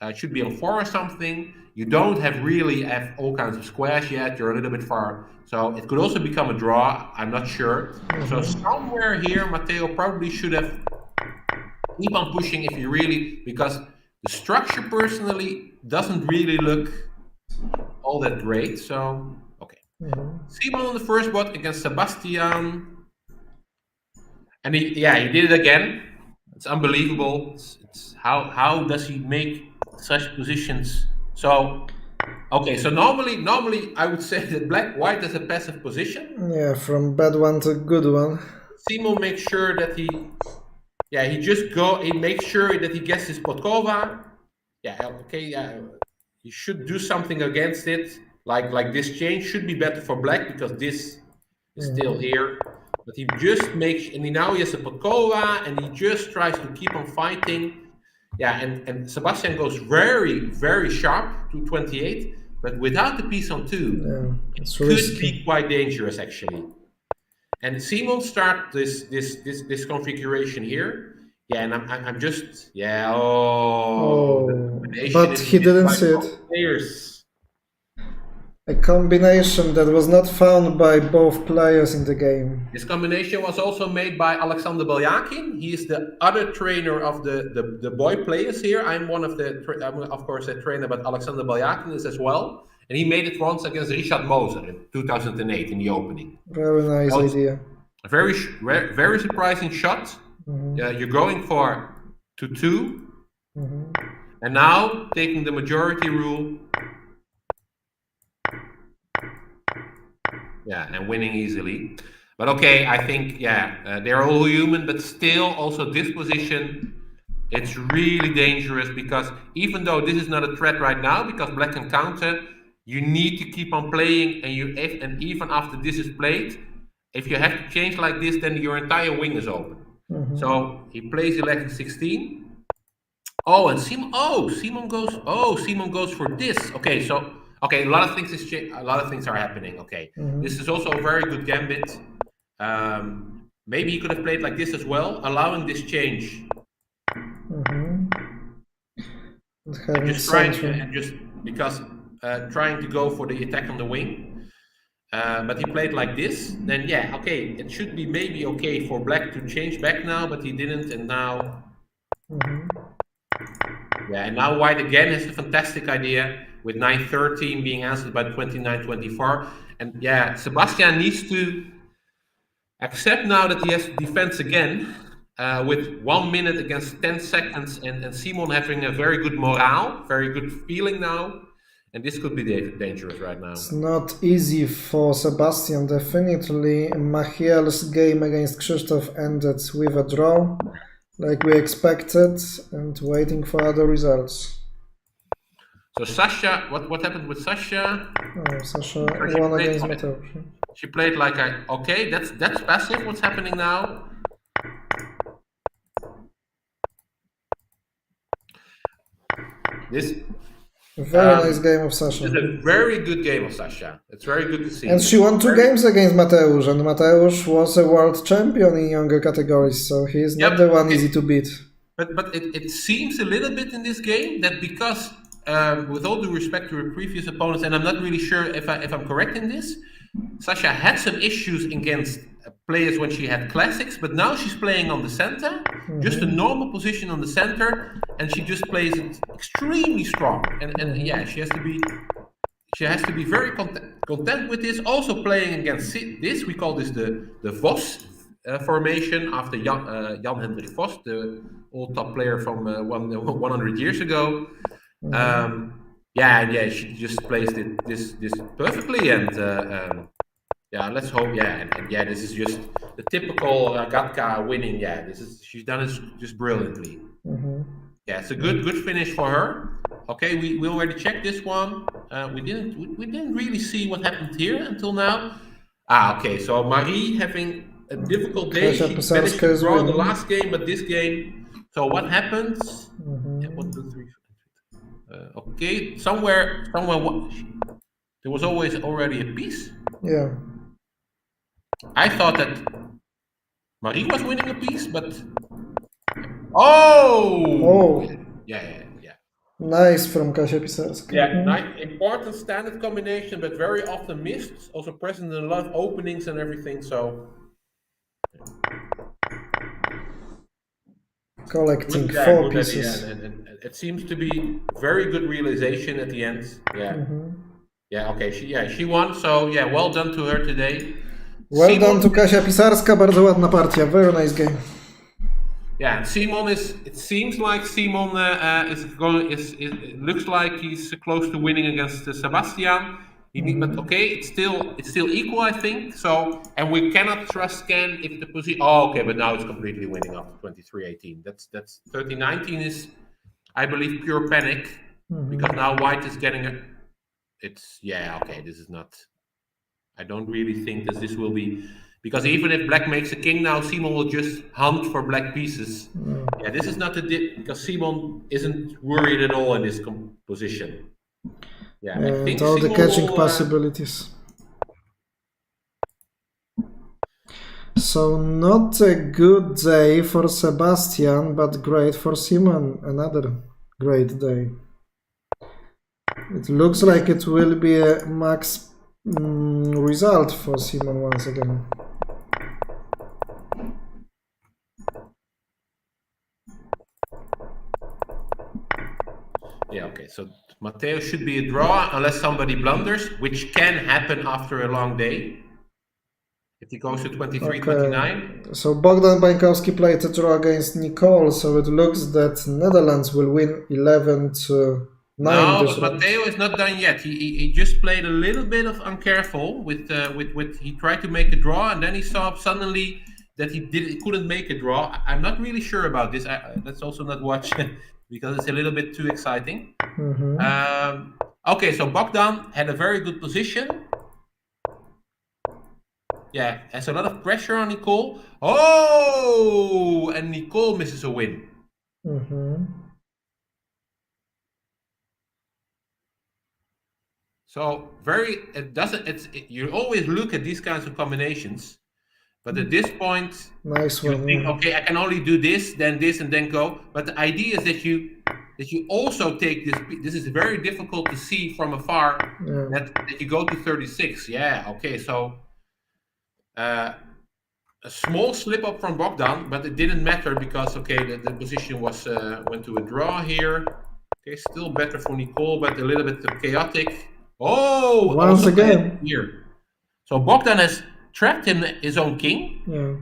It should be on 4 or something. You don't really have all kinds of squares yet. You're a little bit far. So it could also become a draw. I'm not sure. So somewhere here, Matteo probably should have keep on pushing if you really, because The structure personally doesn't really look all that great. So, okay. Simon on the first board against Sebastian. And he did it again. It's unbelievable. It's how does he make such positions? So, okay, so normally I would say that white is a passive position. Yeah, from bad one to good one. Simon makes sure that he makes sure that he gets his podkova. He should do something against it. Like this change should be better for black because this is still here. But he just makes, and now he has a podkova, and he just tries to keep on fighting. Yeah, and Sebastian goes very, very sharp to 28, but without the piece on 2, it could be quite dangerous actually. And Simon start this configuration here. Yeah, and I'm just but he didn't see it. Players. A combination that was not found by both players in the game. This combination was also made by Alexander Belyakin. He is the other trainer of the boy players here. I'm one of I'm of course a trainer, but Alexander Belyakin is as well. And he made it once against Richard Moser in 2008 in the opening. Very nice idea. A very surprising shot. You're going for 2-2. And now taking the majority rule. Yeah, and winning easily. But okay, I think, they're all human, but still also this position, it's really dangerous because even though this is not a threat right now, because black can counter, you need to keep on playing, and even after this is played, if you have to change like this, then your entire wing is open. So he plays 11-16. Oh, and Simon goes for this. Okay, so a lot of things are happening. Okay, this is also a very good gambit. Maybe he could have played like this as well, allowing this change. Trying to go for the attack on the wing. But he played like this. Then it should be maybe okay for black to change back now, but he didn't, and now. And now white again has a fantastic idea with 9-13 being answered by 29-24. And Sebastian needs to accept now that he has to defend again with 1 minute against 10 seconds, and Simon having a very good morale, very good feeling now. And this could be dangerous right now. It's not easy for Sebastian, definitely. Machiel's game against Krzysztof ended with a draw, like we expected, and waiting for other results. So Sasha, what happened with Sasha? Sasha won against Mateusz. She played like that's passive. What's happening now? Very nice game of Sasha. It's a very good game of Sasha. It's very good to see. And she won 2 games against Mateusz, and Mateusz was a world champion in younger categories, so he is not the one easy to beat. But it seems a little bit in this game that because, with all due respect to her previous opponents, and I'm not really sure if I'm correct in this, Sasha had some issues against players when she had classics, but now she's playing on the center, just a normal position on the center, and she just plays it extremely strong. And she has to be very content with this. Also playing against this, we call this the Vos formation after Jan Hendrik Vos, the old top player from 100 years ago. She just plays this perfectly, and let's hope. This is just the typical Gatka winning. She's done it just brilliantly. It's a good finish for her. Okay, we already checked this one. We didn't really see what happened here until now. Okay, so Marie having a difficult day. She managed to draw the last game, but this game. So what happens? 1, 2, 3. Okay, somewhere there was always already a piece. Yeah. I thought that Marie was winning a piece, but yeah. Nice from Kasia Pisarska. Nice, important standard combination, but very often missed. Also present in a lot of openings and everything. So collecting Good, 4 good pieces. idea. And it seems to be very good realization at the end. Yeah. Yeah, okay. She won, so yeah, well done to her today. Well Simon, done to Kasia Pisarska, bardzo ładna partia, very nice game. Yeah, Simon it seems like Simon it looks like he's close to winning against Sebastian. But okay, it's still equal, I think. So, and we cannot trust scan if the position. Oh, okay, but now it's completely winning up 23-18. That's 30-19 is, I believe, pure panic because now White is getting a. It's okay. This is not. I don't really think that this will be because even if Black makes a king now, Simon will just hunt for Black pieces. Yeah, this is not the because Simon isn't worried at all in this position. Yeah, I think all the Simon catching will, possibilities. So not a good day for Sebastian, but great for Simon. Another great day. It looks like it will be a max result for Simon once again. Yeah, okay, so Matteo should be a draw unless somebody blunders, which can happen after a long day. If he goes to 23-29. So Bogdan Bańkowski played a draw against Nicole, so it looks that Netherlands will win 11-9. No, but Matteo is not done yet. He just played a little bit of uncareful with he tried to make a draw and then he saw suddenly that he couldn't make a draw. I'm not really sure about this. Let's also not watch because it's a little bit too exciting. Okay, so Bogdan had a very good position. Yeah, has a lot of pressure on Nicole. Oh, and Nicole misses a win. So you always look at these kinds of combinations, but at this point, nice you one, think, okay, I can only do this, and then go. But the idea is that you also take this. This is very difficult to see from afar. That you go to 36. Yeah, okay, so a small slip up from Bogdan, but it didn't matter because the position was went to a draw here. Okay, still better for Nicole, but a little bit chaotic. Oh, once again here. So Bogdan has trapped his own king. Yeah.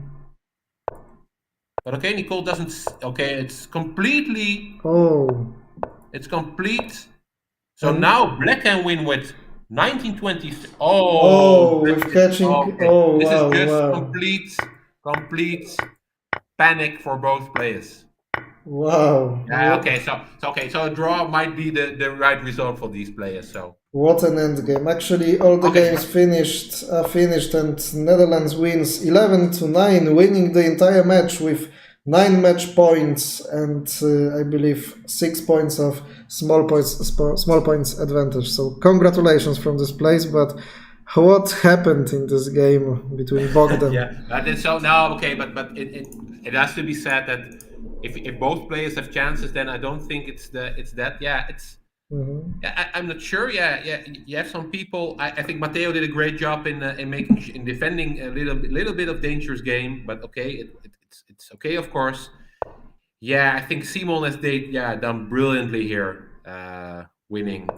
But okay, Nicole doesn't. Okay, it's completely. Oh. It's complete. So now Black can win with 1920. With catching. Okay. Oh, this wow, is just wow. complete panic for both players. Wow. Yeah. Okay. So a draw might be the right result for these players. So. What an end game. Actually, all the games finished and Netherlands wins 11-9, winning the entire match with 9 match points and I believe 6 points of small points advantage. So congratulations from this place, but what happened in this game between Bogdan? Yeah, that is so now okay, but it has to be said that if both players have chances, then I don't think it's that. Yeah, it's. I'm not sure. Yeah. You have some people. I think Matteo did a great job in defending a little bit of dangerous game. But okay, it's okay, of course. Yeah, I think Simon has done brilliantly here, winning.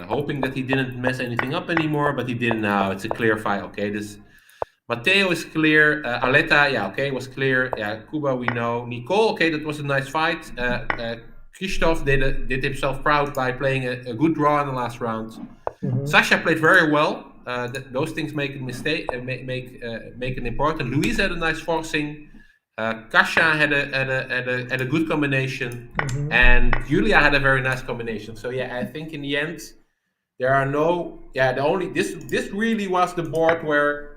Hoping that he didn't mess anything up anymore, but he didn't. Now it's a clear fight. Okay, this Matteo is clear. Aletta, was clear. Yeah, Kuba, we know. Nicole, that was a nice fight. Christoph did himself proud by playing a good draw in the last round. Sasha played very well. Those things make a mistake, make it important. Louise had a nice forcing. Kasia had a good combination, and Julia had a very nice combination. So I think in the end there are no. This really was the board where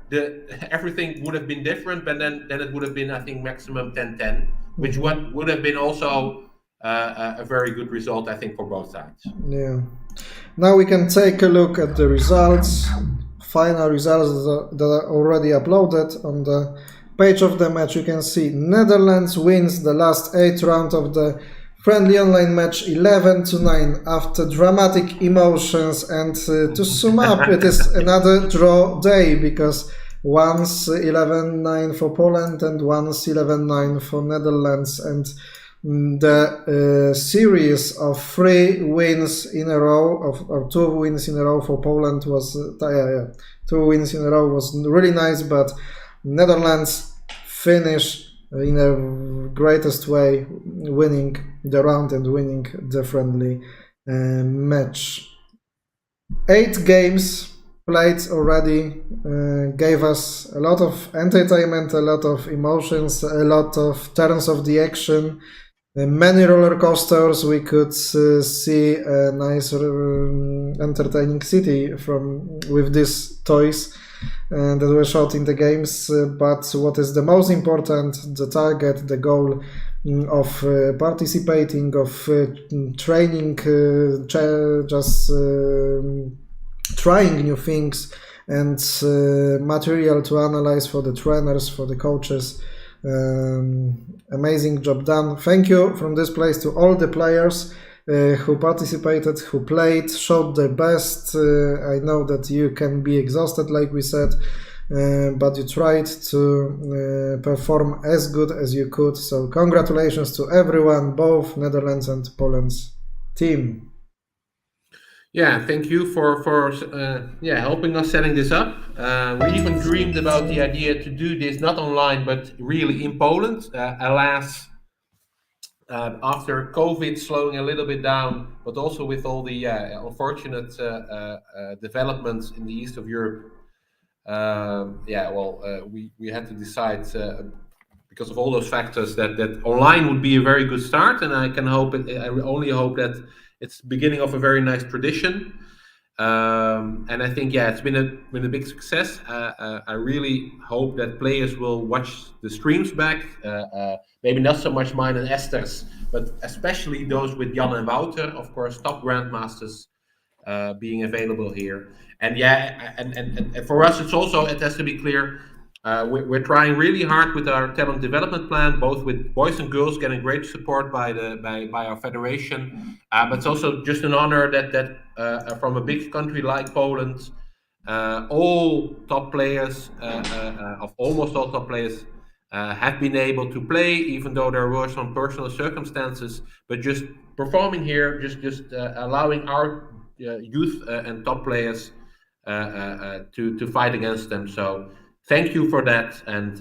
everything would have been different, but then it would have been, I think, maximum 10-10, which would have been also. A very good result, I think, for both sides. Yeah. Now we can take a look at the results, final results that are already uploaded on the page of the match. You can see Netherlands wins the last 8 round of the friendly online match 11-9 after dramatic emotions. And to sum up, it is another draw day because once 11-9 for Poland and once 11-9 for Netherlands, and the series of 3 wins in a row, or 2 wins in a row for Poland was 2 wins in a row was really nice, but Netherlands finished in a greatest way, winning the round and winning the friendly match. 8 games played already gave us a lot of entertainment, a lot of emotions, a lot of turns of the action, many roller coasters. We could see a nice entertaining city with these toys that were shot in the games, but what is the most important, the target, the goal of participating, of training, just trying new things, and material to analyze for the trainers, for the coaches. Amazing job done. Thank you from this place to all the players who participated, who played, showed their best. I know that you can be exhausted, like we said, but you tried to perform as good as you could. So congratulations to everyone, both Netherlands and Poland's team. Yeah, thank you for helping us setting this up. We even dreamed about the idea to do this not online, but really in Poland. Alas, after COVID slowing a little bit down, but also with all the unfortunate developments in the east of Europe, we had to decide because of all those factors that online would be a very good start, and I only hope that it's the beginning of a very nice tradition. And I think, it's been a big success. I really hope that players will watch the streams back. Maybe not so much mine and Esther's, but especially those with Jan and Wouter, of course, top grandmasters being available here. And and for us, it has to be clear, we're trying really hard with our talent development plan, both with boys and girls getting great support by our federation. But it's also just an honor that from a big country like Poland, all top players, almost all top players, have been able to play, even though there were some personal circumstances. But just performing here, just allowing our youth and top players to fight against them. So thank you for that, and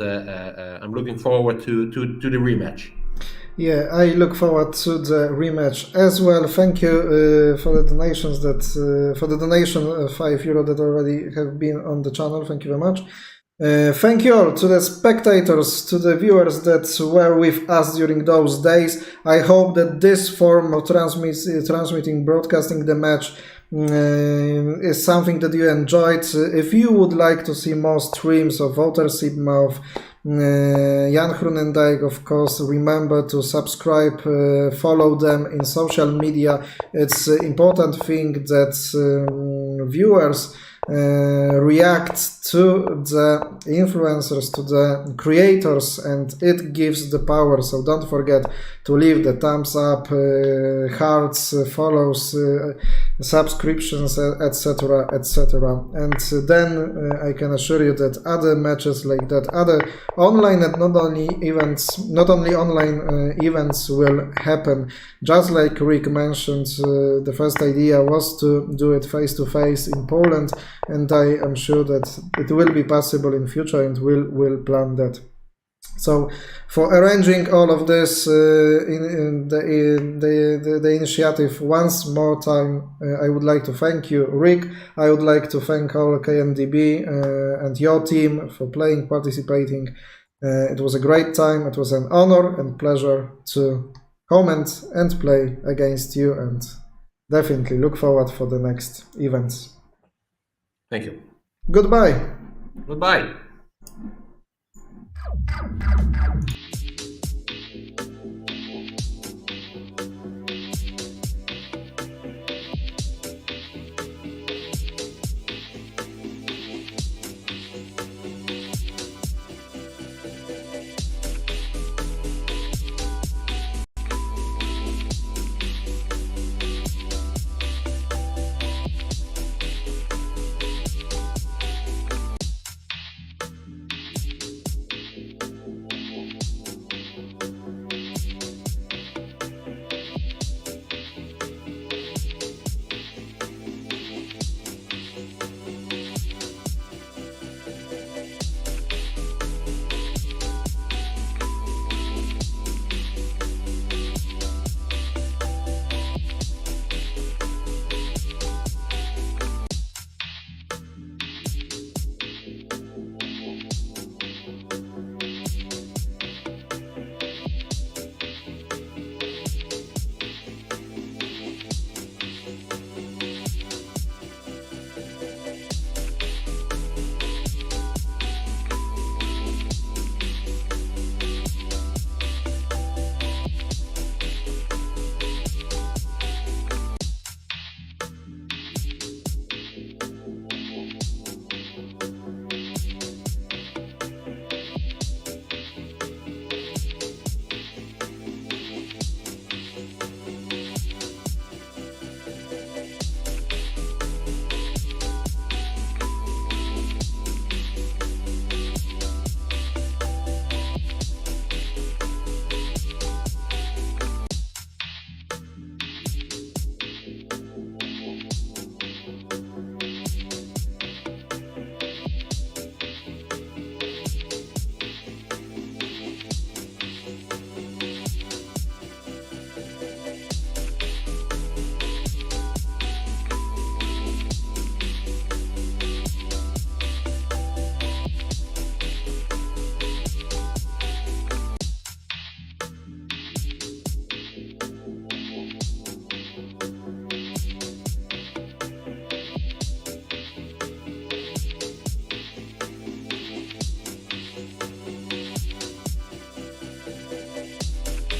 I'm looking forward to the rematch. Yeah, I look forward to the rematch as well. Thank you for the donations for the donation €5 that already have been on the channel. Thank you very much. Thank you all to the spectators, to the viewers that were with us during those days. I hope that this form of transmitting, broadcasting the match is something that you enjoyed. If you would like to see more streams of Wouter Sibma, Jan Groenendijk, of course, remember to subscribe, follow them in social media. It's an important thing that viewers react to the influencers, to the creators, and it gives the power. So don't forget to leave the thumbs up, hearts, follows, subscriptions, etc., etc. And then I can assure you that other matches like that, other online and not only online events will happen. Just like Rick mentioned, the first idea was to do it face to face in Poland, and I am sure that it will be possible in future, and we'll plan that. So for arranging all of this in the initiative, once more time, I would like to thank you, Rick. I would like to thank all KNDB and your team for playing, participating. It was a great time. It was an honor and pleasure to comment and play against you, and definitely look forward for the next events. Thank you. Goodbye. Goodbye.